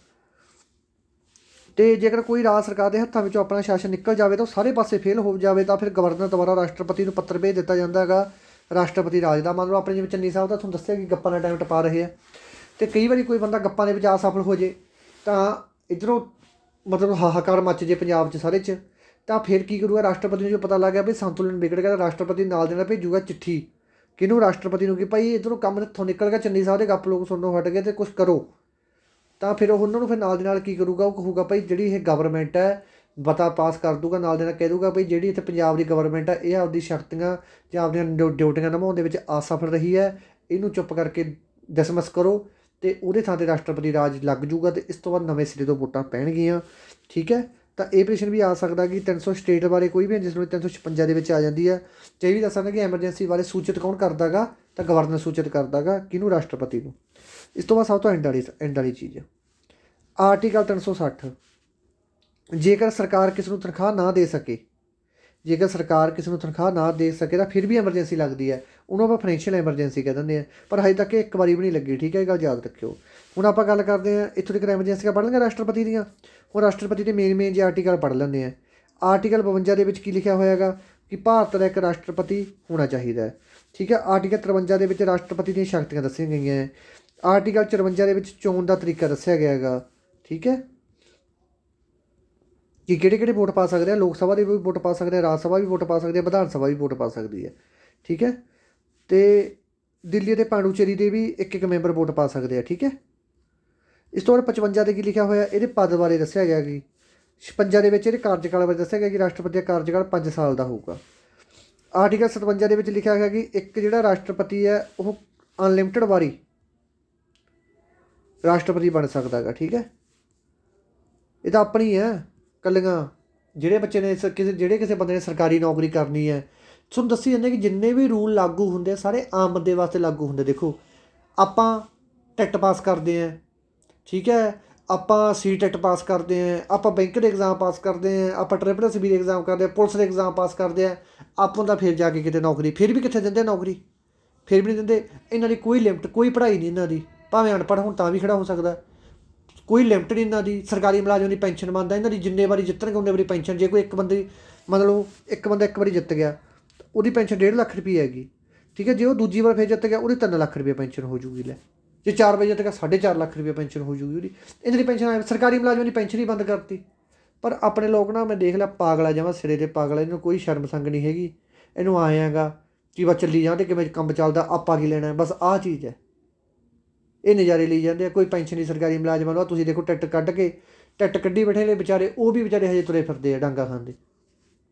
ਤੇ ਜੇਕਰ ਕੋਈ ਰਾਜ ਸਰਕਾਰ ਦੇ ਹੱਥਾਂ ਵਿੱਚੋਂ ਆਪਣਾ ਸ਼ਾਸਨ ਨਿਕਲ ਜਾਵੇ ਤਾਂ ਸਾਰੇ ਪਾਸੇ ਫੇਲ ਹੋ ਜਾਵੇ, ਤਾਂ ਫਿਰ ਗਵਰਨਰ ਦੁਆਰਾ ਰਾਸ਼ਟਰਪਤੀ ਨੂੰ ਪੱਤਰ ਭੇਜ ਦਿੱਤਾ ਜਾਂਦਾ ਹੈਗਾ, ਰਾਸ਼ਟਰਪਤੀ ਰਾਜ ਦਾ। ਮੰਨ ਲਓ ਆਪਣੇ ਜਿਵੇਂ ਚੰਨੀ ਸਾਹਿਬ ਦਾ ਤੁਹਾਨੂੰ ਦੱਸਿਆ ਕਿ ਗੱਪਾਂ ਦਾ ਟਾਈਮ ਟਪਾ ਰਹੇ ਆ, ਅਤੇ ਕਈ ਵਾਰੀ ਕੋਈ ਬੰਦਾ ਗੱਪਾਂ ਦੇ ਵਿੱਚ ਅਸਫਲ ਹੋ ਜੇ, ਤਾਂ ਇੱਧਰੋਂ ਮਤਲਬ ਹਾਹਾਕਾਰ ਮੱਚ ਜੇ ਪੰਜਾਬ 'ਚ ਸਾਰੇ 'ਚ, ਤਾਂ ਫਿਰ ਕੀ ਕਰੂਗਾ, ਰਾਸ਼ਟਰਪਤੀ ਨੂੰ ਜੋ ਪਤਾ ਲੱਗ ਗਿਆ ਵੀ ਸੰਤੁਲਨ ਵਿਗੜ ਗਿਆ, ਤਾਂ ਰਾਸ਼ਟਰਪਤੀ ਨਾਲ ਦੇ ਨਾਲ ਭੇਜੂਗਾ ਚਿੱਠੀ, ਕਿਹਨੂੰ, ਰਾਸ਼ਟਰਪਤੀ ਨੂੰ, ਕਿ ਭਾਈ ਇੱਧਰੋਂ ਕੰਮ ਇੱਥੋਂ ਨਿਕਲ ਗਿਆ, ਚੰਨੀ ਸਾਹਿਬ ਦੇ ਗੱਪ ਲੋਕ ਸੁਣਨੋਂ ਹਟ ਗਏ ਅਤੇ ਕੁਛ ਕਰੋ। ਤਾਂ ਫਿਰ ਉਹਨਾਂ ਨੂੰ ਫਿਰ ਨਾਲ ਦੇ ਨਾਲ ਕੀ ਕਰੂਗਾ, ਉਹ ਕਹੂਗਾ ਭਾਈ ਜਿਹੜੀ ਇਹ ਗਵਰਨਮੈਂਟ ਹੈ ਮਤਾ ਪਾਸ ਕਰ ਦੂਗਾ, ਨਾਲ ਦੇ ਨਾਲ ਕਹਿ ਦੂਗਾ ਭਾਈ ਜਿਹੜੀ ਇੱਥੇ ਪੰਜਾਬ ਦੀ ਗਵਰਨਮੈਂਟ ਹੈ ਇਹ ਆਪਦੀ ਸ਼ਕਤੀਆਂ ਜਾਂ ਆਪਣੀਆਂ ਡਿਊਟੀਆਂ ਨਿਭਾਉਣ ਦੇ ਵਿੱਚ ਅਸਫਲ ਰਹੀ ਹੈ, ਇਹਨੂੰ ਚੁੱਪ ਕਰਕੇ ਡਿਸਮਿਸ ਕਰੋ, ਅਤੇ ਉਹਦੇ ਥਾਂ 'ਤੇ ਰਾਸ਼ਟਰਪਤੀ ਰਾਜ ਲੱਗ ਜੂਗਾ, ਅਤੇ ਇਸ ਤੋਂ ਬਾਅਦ ਨਵੇਂ ਸਿਰੇ ਤੋਂ ਵੋਟਾਂ ਪੈਣਗੀਆਂ। ਠੀਕ ਹੈ, ਤਾਂ ਇਹ ਪ੍ਰਸ਼ਨ ਵੀ ਆ ਸਕਦਾ ਕਿ 300 ਸਟੇਟ ਬਾਰੇ ਕੋਈ ਵੀ ਜਿਸ ਨੂੰ 356 ਦੇ ਵਿੱਚ ਆ ਜਾਂਦੀ ਹੈ। ਤੇ ਇਹ ਵੀ ਦੱਸ ਸਕਦਾ ਕਿ ਐਮਰਜੈਂਸੀ ਬਾਰੇ ਸੂਚਿਤ ਕੌਣ ਕਰਦਾ ਗਾ, ਤਾਂ ਗਵਰਨਰ ਸੂਚਿਤ ਕਰਦਾ ਗਾ, ਕਿਹਨੂੰ, ਰਾਸ਼ਟਰਪਤੀ ਨੂੰ। ਇਸ ਤੋਂ ਬਾਅਦ ਸਭ ਤੋਂ ਐਂਡ ਵਾਲੀ ਚੀਜ਼ ਆਰਟੀਕਲ 360, ਜੇਕਰ ਸਰਕਾਰ ਕਿਸੇ ਨੂੰ ਤਨਖਾਹ ਨਾ ਦੇ ਸਕੇ, ਜੇਕਰ ਸਰਕਾਰ ਕਿਸੇ ਨੂੰ ਤਨਖਾਹ ਨਾ ਦੇ ਸਕੇ ਤਾਂ ਫਿਰ ਵੀ ਐਮਰਜੈਂਸੀ ਲੱਗਦੀ ਹੈ, ਉਹਨੂੰ ਆਪਾਂ ਫਾਈਨੈਂਸ਼ੀਅਲ ਐਮਰਜੈਂਸੀ ਕਹਿ ਦਿੰਦੇ ਹਾਂ, ਪਰ ਹਜੇ ਤੱਕ ਇੱਕ ਵਾਰੀ ਵੀ ਨਹੀਂ ਲੱਗੀ। ਠੀਕ ਹੈ, ਇਹ ਗੱਲ ਯਾਦ ਰੱਖਿਓ। ਹੁਣ ਆਪਾਂ ਗੱਲ ਕਰਦੇ ਹਾਂ ਇੱਥੋਂ ਤੱਕ ਐਮਰਜੈਂਸੀਆਂ ਪੜ੍ਹ ਲਈਆਂ ਰਾਸ਼ਟਰਪਤੀ ਦੀਆਂ। ਹੁਣ ਰਾਸ਼ਟਰਪਤੀ ਦੇ ਮੇਨ ਜੇ ਆਰਟੀਕਲ ਪੜ੍ਹ ਲੈਂਦੇ ਹਾਂ। ਆਰਟੀਕਲ 52 ਦੇ ਵਿੱਚ ਕੀ ਲਿਖਿਆ ਹੋਇਆ ਹੈਗਾ ਕਿ ਭਾਰਤ ਦਾ ਇੱਕ ਰਾਸ਼ਟਰਪਤੀ ਹੋਣਾ ਚਾਹੀਦਾ ਹੈ। ਠੀਕ ਹੈ, ਆਰਟੀਕਲ 53 ਦੇ ਵਿੱਚ ਰਾਸ਼ਟਰਪਤੀ ਦੀਆਂ ਸ਼ਕਤੀਆਂ ਦੱਸੀਆਂ ਗਈਆਂ ਹੈ। ਆਰਟੀਕਲ 54 ਦੇ ਵਿੱਚ ਚੋਣ ਦਾ ਤਰੀਕਾ ਦੱਸਿਆ ਗਿਆ ਹੈਗਾ। ਠੀਕ ਹੈ, ਕਿ ਕਿਹੜੇ ਵੋਟ ਪਾ ਸਕਦੇ ਆ, ਲੋਕ ਸਭਾ ਦੇ ਵੀ ਵੋਟ ਪਾ ਸਕਦੇ ਆ, ਰਾਜ ਸਭਾ ਵੀ ਵੋਟ ਪਾ ਸਕਦੇ ਆ, ਵਿਧਾਨ ਸਭਾ ਵੀ ਵੋਟ ਪਾ ਸਕਦੀ ਹੈ। ਠੀਕ ਹੈ, ਅਤੇ ਦਿੱਲੀ ਅਤੇ ਪਾਂਡੂਚੇਰੀ ਦੇ ਵੀ ਇੱਕ ਮੈਂਬਰ ਵੋਟ ਪਾ ਸਕਦੇ ਆ। ਠੀਕ ਹੈ, ਇਸ ਤੋਂ ਬਾਅਦ 55 ਦੇ ਕੀ ਲਿਖਿਆ ਹੋਇਆ, ਇਹਦੇ ਪਦ ਬਾਰੇ ਦੱਸਿਆ ਗਿਆ ਕਿ 56 ਦੇ ਵਿੱਚ ਇਹਦੇ ਕਾਰਜਕਾਲ ਬਾਰੇ ਦੱਸਿਆ ਗਿਆ ਕਿ ਰਾਸ਼ਟਰਪਤੀ ਦਾ ਕਾਰਜਕਾਲ 5 ਸਾਲ ਦਾ ਹੋਊਗਾ। ਆਰਟੀਕਲ 57 ਦੇ ਵਿੱਚ ਲਿਖਿਆ ਗਿਆ ਕਿ ਇੱਕ ਜਿਹੜਾ ਰਾਸ਼ਟਰਪਤੀ ਹੈ ਉਹ ਅਨਲਿਮਿਟਡ ਵਾਰੀ ਰਾਸ਼ਟਰਪਤੀ ਬਣ ਸਕਦਾ ਹੈਗਾ। ਠੀਕ ਹੈ, ਇਹ ਤਾਂ ਆਪਣੀ ਹੈ ਕੱਲੀਆਂ, ਜਿਹੜੇ ਬੱਚੇ ਨੇ ਕਿਸੇ ਬੰਦੇ ਨੇ ਸਰਕਾਰੀ ਨੌਕਰੀ ਕਰਨੀ ਹੈ, ਤੁਹਾਨੂੰ ਦੱਸੀ ਜਾਂਦੇ ਕਿ ਜਿੰਨੇ ਵੀ ਰੂਲ ਲਾਗੂ ਹੁੰਦੇ ਸਾਰੇ ਆਮ ਬੰਦੇ ਵਾਸਤੇ ਲਾਗੂ ਹੁੰਦੇ। ਦੇਖੋ ਆਪਾਂ ਟੈਟ ਪਾਸ ਕਰਦੇ ਹਾਂ, ਠੀਕ ਹੈ, ਆਪਾਂ ਟੈਟ ਪਾਸ ਕਰਦੇ ਹਾਂ, ਆਪਾਂ ਬੈਂਕ ਦੇ ਐਗਜ਼ਾਮ ਪਾਸ ਕਰਦੇ ਹਾਂ, ਆਪਾਂ SSB ਦੇ ਐਗਜ਼ਾਮ ਕਰਦੇ ਹਾਂ, ਪੁਲਿਸ ਦੇ ਐਗਜ਼ਾਮ ਪਾਸ ਕਰਦੇ ਹਾਂ, ਆਪਾਂ ਤਾਂ ਫਿਰ ਜਾ ਕੇ ਕਿਤੇ ਨੌਕਰੀ, ਫਿਰ ਵੀ ਕਿੱਥੇ ਦਿੰਦੇ ਨੌਕਰੀ, ਫਿਰ ਵੀ ਨਹੀਂ ਦਿੰਦੇ। ਇਹਨਾਂ ਦੀ ਕੋਈ ਲਿਮਟ, ਕੋਈ ਪੜ੍ਹਾਈ ਨਹੀਂ ਇਹਨਾਂ ਦੀ, ਭਾਵੇਂ ਅਨਪੜ੍ਹ ਹੁਣ ਤਾਂ ਵੀ ਖੜਾ ਹੋ ਸਕਦਾ, ਕੋਈ ਲਿਮਟ ਨਹੀਂ ਇਹਨਾਂ ਦੀ। ਸਰਕਾਰੀ ਮੁਲਾਜ਼ਮ ਦੀ ਪੈਨਸ਼ਨ ਬਣਦਾ ਇਹਨਾਂ ਦੀ, ਜਿੰਨੇ ਵਾਰੀ ਜਿੱਤਣਗੇ ਉਨੇ ਵਾਰੀ ਪੈਨਸ਼ਨ। ਜੇ ਕੋਈ ਇੱਕ ਬੰਦਾ ਇੱਕ ਵਾਰੀ ਜਿੱਤ ਗਿਆ ਉਹਦੀ ਪੈਨਸ਼ਨ 1.5 ਲੱਖ ਰੁਪਏ ਹੈਗੀ। ਠੀਕ ਹੈ, ਜੇ ਉਹ ਦੂਜੀ ਵਾਰ ਫਿਰ ਜਿੱਤ ਗਿਆ ਉਹਦੀ 3 ਲੱਖ ਰੁਪਏ ਪੈਨਸ਼ਨ ਹੋ ਜੂਗੀ। ਲੈ ਜੇ 4 ਵਾਰ ਜਿੱਤ ਗਿਆ 4.5 ਲੱਖ ਰੁਪਏ ਪੈਨਸ਼ਨ ਹੋ ਜੂਗੀ ਉਹਦੀ। ਇਹਨਾਂ ਦੀ ਪੈਨਸ਼ਨ, ਸਰਕਾਰੀ ਮੁਲਾਜ਼ਮਾਂ ਦੀ ਪੈਨਸ਼ਨ ਹੀ ਬੰਦ ਕਰਤੀ। ਪਰ ਆਪਣੇ ਲੋਕ ਨਾ, ਮੈਂ ਦੇਖ ਲਿਆ, ਪਾਗਲ ਆ ਜਮਾਂ ਸਿਰੇ 'ਤੇ ਪਾਗਲ, ਇਹਨੂੰ ਕੋਈ ਸ਼ਰਮ ਸੰਗ ਨਹੀਂ ਹੈਗੀ। ਇਹਨੂੰ ਆਏ ਹੈਗਾ ਕਿ ਬਸ ਚੱਲੀ ਜਾਂ, ਅਤੇ ਕਿਵੇਂ ਕੰਮ ਚੱਲਦਾ ਆਪਾਂ ਕੀ ਲੈਣਾ, ਬਸ ਆਹ ਚੀਜ਼ ਹੈ। ਇਹ ਨਜ਼ਾਰੇ ਲਈ ਜਾਂਦੇ ਆ, ਕੋਈ ਪੈਨਸ਼ਨ ਨਹੀਂ ਸਰਕਾਰੀ ਮੁਲਾਜ਼ਮਾਂ ਨੂੰ। ਤੁਸੀਂ ਦੇਖੋ ਟਿਕਟ ਕੱਢੀ ਬੈਠੇ ਨੇ ਵਿਚਾਰੇ, ਉਹ ਵੀ ਵਿਚਾਰੇ ਹਜੇ ਤੁਰੇ ਫਿਰਦੇ ਆ ਡਾਂਗਾ ਖਾਂਦੇ।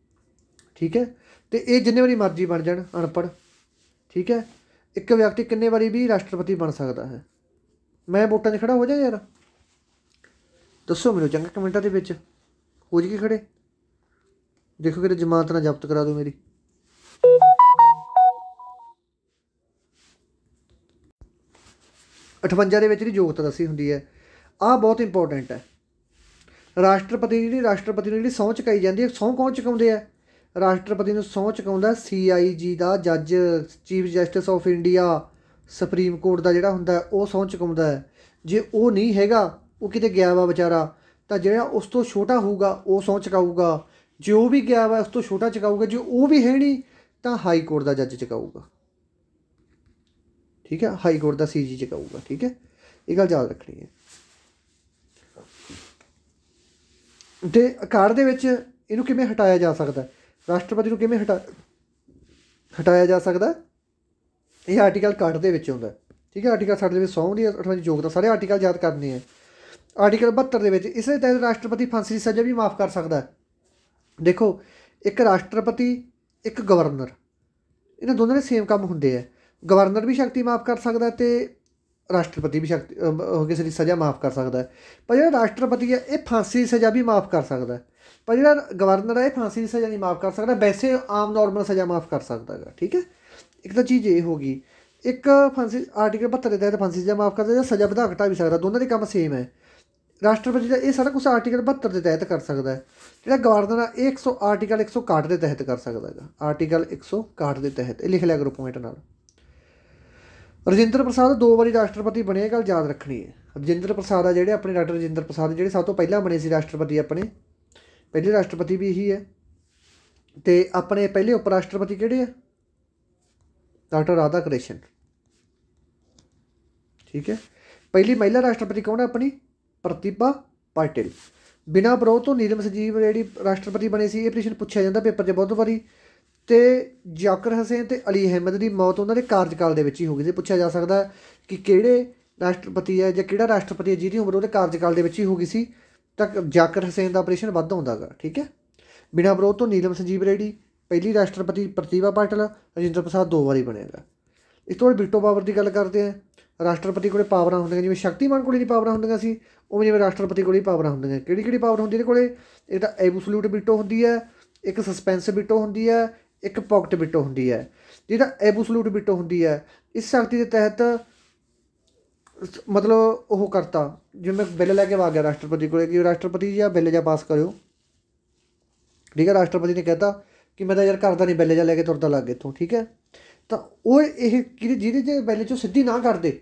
ਠੀਕ ਹੈ, ਅਤੇ ਇਹ ਜਿੰਨੇ ਵਾਰੀ ਮਰਜ਼ੀ ਬਣ ਜਾਣ ਅਨਪੜ੍ਹ। ਠੀਕ ਹੈ, ਇੱਕ ਵਿਅਕਤੀ ਕਿੰਨੇ ਵਾਰੀ ਵੀ ਰਾਸ਼ਟਰਪਤੀ ਬਣ ਸਕਦਾ ਹੈ। ਮੈਂ ਵੋਟਾਂ 'ਚ ਖੜਾ ਹੋ ਜਾ ਯਾਰ, ਦੱਸੋ ਮੈਨੂੰ ਚੰਗਾ ਕਮੈਂਟਾਂ ਦੇ ਵਿੱਚ, ਹੋ ਜੀ ਖੜੇ। ਦੇਖੋ ਕਿਤੇ ਜ਼ਮਾਨਤ ਨਾ ਜ਼ਬਤ ਕਰਾ ਦਿਓ ਮੇਰੀ। 58 ਦੇ ਵਿੱਚ ਜਿਹੜੀ ਯੋਗਤਾ ਦੱਸੀ ਹੁੰਦੀ ਹੈ, ਆਹ ਬਹੁਤ ਇੰਪੋਰਟੈਂਟ ਹੈ। ਰਾਸ਼ਟਰਪਤੀ ਨੂੰ ਜਿਹੜੀ ਸਹੁੰ ਚੁਕਾਈ ਜਾਂਦੀ ਹੈ, ਸਹੁੰ ਕੌਣ ਚੁਕਾਉਂਦੇ ਆ? ਰਾਸ਼ਟਰਪਤੀ ਨੂੰ ਸਹੁੰ ਚੁਕਾਉਂਦਾ CIG ਦਾ ਜੱਜ, chief justice of India, supreme court ਦਾ ਜਿਹੜਾ ਹੁੰਦਾ ਉਹ ਸਹੁੰ ਚੁਕਾਉਂਦਾ ਹੈ। ਜੇ ਉਹ ਨਹੀਂ ਹੈਗਾ, ਉਹ ਕਿਤੇ ਗਿਆ ਵਾ ਵਿਚਾਰਾ, ਤਾਂ ਜਿਹੜਾ ਉਸ ਤੋਂ ਛੋਟਾ ਹੋਊਗਾ ਉਹ ਸਹੁੰ ਚੁਕਾਊਗਾ। ਜੇ ਉਹ ਵੀ ਗਿਆ ਵਾ ਉਸ ਤੋਂ ਛੋਟਾ ਚੁਕਾਊਗਾ। ਜੇ ਉਹ ਵੀ ਹੈ ਨਹੀਂ ਤਾਂ ਹਾਈ ਕੋਰਟ ਦਾ ਜੱਜ ਚੁਕਾਊਗਾ। ਠੀਕ ਹੈ, ਹਾਈ ਕੋਰਟ ਦਾ CG ਚੁਕਾਊਗਾ। ਠੀਕ ਹੈ, ਇਹ ਗੱਲ ਯਾਦ ਰੱਖਣੀ ਹੈ। ਅਤੇ ਅਖਾੜ ਦੇ ਵਿੱਚ ਇਹਨੂੰ ਕਿਵੇਂ ਹਟਾਇਆ ਜਾ ਸਕਦਾ, ਰਾਸ਼ਟਰਪਤੀ ਨੂੰ ਕਿਵੇਂ ਹਟਾਇਆ ਜਾ ਸਕਦਾ, ਇਹ ਆਰਟੀਕਲ 61 ਦੇ ਵਿੱਚ ਆਉਂਦਾ। ਠੀਕ ਹੈ, ਆਰਟੀਕਲ 60 ਦੇ ਵਿੱਚ ਸਹੁੰ ਦੀ 58 ਯੋਗਤਾ, ਸਾਰੇ ਆਰਟੀਕਲ ਯਾਦ ਕਰਨੇ ਹੈ। ਆਰਟੀਕਲ 72 ਦੇ ਵਿੱਚ ਇਸ ਦੇ ਤਹਿਤ ਰਾਸ਼ਟਰਪਤੀ ਫਾਂਸੀ ਦੀ ਸਜ਼ਾ ਵੀ ਮਾਫ਼ ਕਰ ਸਕਦਾ ਹੈ। ਦੇਖੋ, ਇੱਕ ਰਾਸ਼ਟਰਪਤੀ, ਇੱਕ ਗਵਰਨਰ, ਇਹਨਾਂ ਦੋਨਾਂ ਦੇ ਸੇਮ ਕੰਮ ਹੁੰਦੇ ਹੈ। ਗਵਰਨਰ ਵੀ ਸ਼ਕਤੀ ਮਾਫ ਕਰ ਸਕਦਾ ਅਤੇ ਰਾਸ਼ਟਰਪਤੀ ਵੀ ਕਿਸੇ ਦੀ ਸਜ਼ਾ ਮਾਫ ਕਰ ਸਕਦਾ ਹੈ। ਪਰ ਜਿਹੜਾ ਰਾਸ਼ਟਰਪਤੀ ਹੈ ਇਹ ਫਾਂਸੀ ਦੀ ਸਜ਼ਾ ਵੀ ਮਾਫ ਕਰ ਸਕਦਾ, ਪਰ ਜਿਹੜਾ ਗਵਰਨਰ ਹੈ ਇਹ ਫਾਂਸੀ ਦੀ ਸਜ਼ਾ ਨਹੀਂ ਮਾਫ ਕਰ ਸਕਦਾ। ਵੈਸੇ ਆਮ ਨੋਰਮਲ ਸਜ਼ਾ ਮਾਫ ਕਰ ਸਕਦਾ ਹੈਗਾ। ਠੀਕ ਹੈ, ਇੱਕ ਤਾਂ ਚੀਜ਼ ਇਹ ਹੋ ਗਈ। ਇੱਕ ਫਾਂਸੀ ਆਰਟੀਕਲ 72 ਦੇ ਤਹਿਤ ਫਾਂਸੀ ਸਜ਼ਾ ਮਾਫ ਕਰਦਾ ਜਾਂ ਸਜ਼ਾ ਵਧਾ ਘਟਾ ਵੀ ਸਕਦਾ, ਦੋਨਾਂ ਦੇ ਕੰਮ ਸੇਮ ਹੈ। ਰਾਸ਼ਟਰਪਤੀ ਦਾ ਇਹ ਸਾਰਾ ਕੁਛ ਆਰਟੀਕਲ 72 ਦੇ ਤਹਿਤ ਕਰ ਸਕਦਾ ਹੈ। ਜਿਹੜਾ ਗਵਰਨਰ ਆ ਇਹ ਆਰਟੀਕਲ 161 ਦੇ ਤਹਿਤ ਕਰ ਸਕਦਾ ਹੈਗਾ। ਆਰਟੀਕਲ 161 ਦੇ ਤਹਿਤ ਇਹ ਲਿਖ ਲਿਆ ਕਰੋ ਪੁਆਇੰਟ ਨਾਲ। ਰਜਿੰਦਰ ਪ੍ਰਸਾਦ 2 ਵਾਰੀ ਰਾਸ਼ਟਰਪਤੀ ਬਣੇ, ਇਹ ਗੱਲ ਯਾਦ ਰੱਖਣੀ ਹੈ। ਰਜਿੰਦਰ ਪ੍ਰਸਾਦ ਆ ਜਿਹੜੇ ਆਪਣੇ ਡਾਕਟਰ ਰਜਿੰਦਰ ਪ੍ਰਸਾਦ ਜਿਹੜੇ ਸਭ ਤੋਂ ਪਹਿਲਾਂ ਬਣੇ ਸੀ ਰਾਸ਼ਟਰਪਤੀ, ਆਪਣੇ ਪਹਿਲੇ ਰਾਸ਼ਟਰਪਤੀ ਵੀ ਇਹੀ ਹੈ। ਅਤੇ ਆਪਣੇ ਪਹਿਲੇ ਉਪ ਰਾਸ਼ਟਰਪਤੀ ਕਿਹੜੇ ਆ? ਡਾਕਟਰ ਰਾਧਾ ਕ੍ਰਿਸ਼ਨ। ਠੀਕ ਹੈ, ਪਹਿਲੀ ਮਹਿਲਾ ਰਾਸ਼ਟਰਪਤੀ ਕੌਣ ਹੈ ਆਪਣੀ? ਪ੍ਰਤਿਭਾ ਪਾਟਿਲ। ਬਿਨਾਂ ਵਿਰੋਧ ਤੋਂ ਨੀਲਮ ਸੰਜੀਵ ਜਿਹੜੀ ਰਾਸ਼ਟਰਪਤੀ ਬਣੇ ਸੀ, ਇਹ ਪ੍ਰਸ਼ਨ ਪੁੱਛਿਆ ਜਾਂਦਾ ਪੇਪਰ 'ਚ ਬਹੁਤ ਵਾਰੀ। ਅਤੇ ਜ਼ਾਕਿਰ ਹੁਸੈਨ ਅਤੇ ਅਲੀ ਅਹਿਮਦ ਦੀ ਮੌਤ ਉਹਨਾਂ ਦੇ ਕਾਰਜਕਾਲ ਦੇ ਵਿੱਚ ਹੀ ਹੋ ਗਈ ਸੀ। ਪੁੱਛਿਆ ਜਾ ਸਕਦਾ ਕਿ ਕਿਹੜੇ ਰਾਸ਼ਟਰਪਤੀ ਹੈ ਜਾਂ ਕਿਹੜਾ ਰਾਸ਼ਟਰਪਤੀ ਹੈ ਜਿਹਦੀ ਉਮਰ ਉਹਦੇ ਕਾਰਜਕਾਲ ਦੇ ਵਿੱਚ ਹੀ ਹੋ ਗਈ ਸੀ, ਤਾਂ ਜ਼ਾਕਿਰ ਹੁਸੈਨ ਦਾ ਆਪਰੇਸ਼ਨ ਵੱਧ ਆਉਂਦਾ ਗਾ। ਠੀਕ ਹੈ, ਬਿਨਾਂ ਵਿਰੋਧ ਤੋਂ ਨੀਲਮ ਸੰਜੀਵ ਰੈਡੀ, ਪਹਿਲੀ ਰਾਸ਼ਟਰਪਤੀ ਪ੍ਰਤਿਭਾ ਪਾਟਿਲ, ਰਜਿੰਦਰ ਪ੍ਰਸਾਦ 2 ਵਾਰੀ ਬਣੇਗਾ। ਇਸ ਤੋਂ ਬਾਅਦ ਵੀਟੋ ਪਾਵਰ ਦੀ ਗੱਲ ਕਰਦੇ ਹਾਂ। ਰਾਸ਼ਟਰਪਤੀ ਕੋਲ ਪਾਵਰਾਂ ਹੁੰਦੀਆਂ, ਜਿਵੇਂ ਸ਼ਕਤੀਮਾਨ ਕੋਲ ਨਹੀਂ ਪਾਵਰਾਂ ਹੁੰਦੀਆਂ ਸੀ, ਉਵੇਂ ਜਿਵੇਂ ਰਾਸ਼ਟਰਪਤੀ ਕੋਲ ਹੀ ਪਾਵਰਾਂ ਹੁੰਦੀਆਂ। ਕਿਹੜੀ ਕਿਹੜੀ ਪਾਵਰ ਹੁੰਦੀ ਇਹਦੇ ਕੋਲ? ਇਹ ਤਾਂ ਐਬਸੋਲੂਟ ਵੀਟੋ ਹੁੰਦੀ ਹੈ, ਇੱਕ ਸਸਪੈਂਸ ਵੀਟੋ ਹੁੰਦੀ ਹੈ, ਇੱਕ ਪੌਕਟ ਵੀਟੋ ਹੁੰਦੀ ਹੈ। ਜਿਹੜਾ ਐਬਸੋਲੂਟ ਵੀਟੋ ਹੁੰਦੀ ਹੈ, ਇਸ ਸ਼ਕਤੀ ਦੇ ਤਹਿਤ ਮਤਲਬ ਉਹ ਕਰਤਾ, ਜਿਵੇਂ ਬਿੱਲ ਲੈ ਕੇ ਆ ਗਿਆ ਰਾਸ਼ਟਰਪਤੀ ਕੋਲ ਕਿ ਰਾਸ਼ਟਰਪਤੀ ਜਾਂ ਬਿੱਲ ਜਾਂ ਪਾਸ ਕਰਿਓ। ਠੀਕ ਹੈ, ਰਾਸ਼ਟਰਪਤੀ ਨੇ ਕਹਿਤਾ ਕਿ ਮੈਂ ਤਾਂ ਯਾਰ ਕਰਦਾ ਨਹੀਂ, ਬਿੱਲ ਜਾਂ ਲੈ ਕੇ ਤੁਰਦਾ ਲੱਗ ਇੱਥੋਂ। ਠੀਕ ਹੈ, ਤਾਂ ਉਹ ਇਹ ਜਿਹਦੇ 'ਚ ਬਿੱਲ 'ਚੋਂ ਸਿੱਧੀ ਨਾ ਕਰਦੇ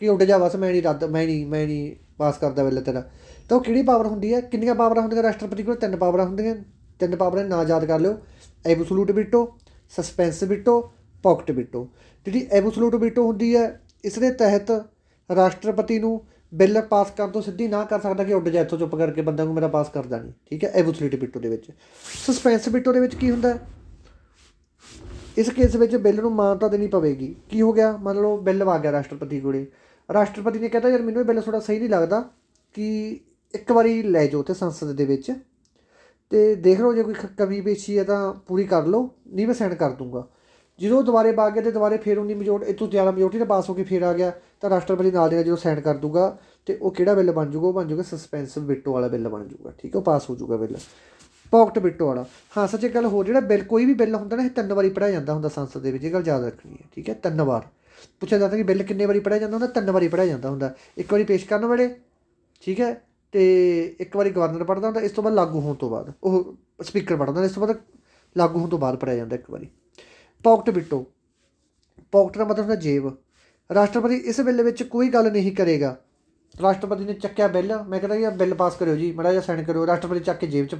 ਕਿ ਉੱਡ ਜਾ ਬਸ, ਮੈਂ ਨਹੀਂ ਪਾਸ ਕਰਦਾ ਬਿੱਲ ਤੇਰਾ, ਤਾਂ ਉਹ ਕਿਹੜੀ ਪਾਵਰ ਹੁੰਦੀ ਹੈ? ਕਿੰਨੀਆਂ ਪਾਵਰਾਂ ਹੁੰਦੀਆਂ ਰਾਸ਼ਟਰਪਤੀ ਕੋਲ? 3 ਪਾਵਰਾਂ ਹੁੰਦੀਆਂ। 3 ਪਾਵਰਾਂ ਨਾਂ ਯਾਦ ਕਰ ਲਿਓ। Absolute veto, suspense veto, pocket veto. ਜਿਹੜੀ ਐਬਸੋਲੂਟ ਵੀਟੋ ਹੁੰਦੀ ਹੈ, ਇਸ ਦੇ ਤਹਿਤ ਰਾਸ਼ਟਰਪਤੀ ਨੂੰ ਬਿੱਲ ਪਾਸ ਕਰਨ ਤੋਂ ਸਿੱਧੀ ਨਾ ਕਰ ਸਕਦਾ ਕਿ ਉੱਡ ਜਾ ਇੱਥੋਂ, ਚੁੱਪ ਕਰਕੇ ਬੰਦਾ ਨੂੰ ਮੇਰਾ ਪਾਸ ਕਰਦਾ ਨਹੀਂ। ਠੀਕ ਹੈ, ਐਬਸੋਲੂਟ ਵੀਟੋ ਦੇ ਵਿੱਚ। ਸਸਪੈਂਸ ਵੀਟੋ ਦੇ ਵਿੱਚ ਕੀ ਹੁੰਦਾ? ਇਸ ਕੇਸ ਵਿੱਚ ਬਿੱਲ ਨੂੰ ਮਾਨਤਾ ਦੇਣੀ ਪਵੇਗੀ। ਕੀ ਹੋ ਗਿਆ? ਮੰਨ ਲਓ ਬਿੱਲ ਆ ਗਿਆ ਰਾਸ਼ਟਰਪਤੀ ਕੋਲ, ਰਾਸ਼ਟਰਪਤੀ ਨੇ ਕਹਿੰਦਾ ਯਾਰ ਮੈਨੂੰ ਇਹ ਬਿੱਲ ਥੋੜ੍ਹਾ ਸਹੀ ਨਹੀਂ ਲੱਗਦਾ, ਕਿ ਇੱਕ ਵਾਰੀ ਲੈ ਜਾਓ ਅਤੇ ਸੰਸਦ ਦੇ ਵਿੱਚ ਅਤੇ ਦੇਖ ਲਓ ਜੇ ਕੋਈ ਕਮੀ ਪੇਸ਼ੀ ਹੈ ਤਾਂ ਪੂਰੀ ਕਰ ਲਓ, ਨਹੀਂ ਮੈਂ ਸਾਈਨ ਕਰ ਦੂੰਗਾ। ਜਦੋਂ ਦੁਬਾਰੇ ਪਾ ਗਿਆ ਅਤੇ ਦੁਬਾਰੇ ਫਿਰ ਉਨੀ ਇਹ ਤੋਂ ਜ਼ਿਆਦਾ ਮੈਜੋਰਟੀ ਨਾਲ ਪਾਸ ਹੋ ਕੇ ਫਿਰ ਆ ਗਿਆ, ਤਾਂ ਰਾਸ਼ਟਰਪਤੀ ਨਾਲ ਦੀ ਨਾਲ ਜਦੋਂ ਸਾਈਨ ਕਰ ਦੂਗਾ ਅਤੇ ਉਹ ਕਿਹੜਾ ਬਿੱਲ ਬਣ ਜੂਗਾ? ਉਹ ਬਣ ਜੂਗਾ ਸਸਪੈਂਸ ਵੀਟੋ ਵਾਲਾ ਬਿੱਲ ਬਣ ਜੂਗਾ। ਠੀਕ ਹੈ, ਉਹ ਪਾਸ ਹੋ ਜੂਗਾ ਬਿੱਲ ਪੌਕਟ ਵੀਟੋ ਵਾਲਾ। ਹਾਂ ਸੱਚ ਇੱਕ ਗੱਲ ਹੋਰ, ਜਿਹੜਾ ਬਿੱਲ ਕੋਈ ਵੀ ਬਿੱਲ ਹੁੰਦਾ ਨਾ, ਇਹ 3 ਵਾਰੀ ਪੜ੍ਹਿਆ ਜਾਂਦਾ ਹੁੰਦਾ ਸੰਸਦ ਦੇ ਵਿੱਚ, ਇਹ ਗੱਲ ਯਾਦ ਰੱਖਣੀ ਹੈ। ਠੀਕ ਹੈ, 3 ਵਾਰ ਪੁੱਛਿਆ ਜਾਂਦਾ ਕਿ ਬਿੱਲ ਕਿੰਨੇ ਵਾਰੀ ਪੜ੍ਹਿਆ ਜਾਂਦਾ ਹੁੰਦਾ? 3 ਵਾਰੀ ਪੜ੍ਹਿਆ ਜਾਂਦਾ ਹੁੰਦਾ। ਇੱਕ ਵਾਰੀ ਪੇਸ਼ ਕਰਨ ਵੇਲੇ, ਠੀਕ ਹੈ, ਅਤੇ ਇੱਕ ਵਾਰੀ ਗਵਰਨਰ ਪੜ੍ਹਦਾ ਹੁੰਦਾ, ਇਸ ਤੋਂ ਬਾਅਦ ਲਾਗੂ ਹੋਣ ਤੋਂ ਬਾਅਦ ਉਹ ਸਪੀਕਰ ਪੜ੍ਹਦਾ ਹੁੰਦਾ, ਇਸ ਤੋਂ ਬਾਅਦ ਲਾਗੂ ਹੋਣ ਤੋਂ ਬਾਅਦ ਪੜ੍ਹਿਆ ਜਾਂਦਾ ਇੱਕ ਵਾਰੀ। ਪੌਕਟ ਵੀਟੋ, ਪੌਕਟ ਦਾ ਮਤਲਬ ਹੁੰਦਾ ਜੇਬ। ਰਾਸ਼ਟਰਪਤੀ ਇਸ ਬਿੱਲ ਵਿੱਚ ਕੋਈ ਗੱਲ ਨਹੀਂ ਕਰੇਗਾ। ਰਾਸ਼ਟਰਪਤੀ ਨੇ ਚੱਕਿਆ ਬਿੱਲ, ਮੈਂ ਕਹਿੰਦਾ ਯਾਰ ਬਿੱਲ ਪਾਸ ਕਰਿਓ ਜੀ, ਮਾੜਾ ਜਿਹਾ ਸਾਈਨ ਕਰਿਓ, ਰਾਸ਼ਟਰਪਤੀ ਚੱਕ ਕੇ ਜੇਬ 'ਚ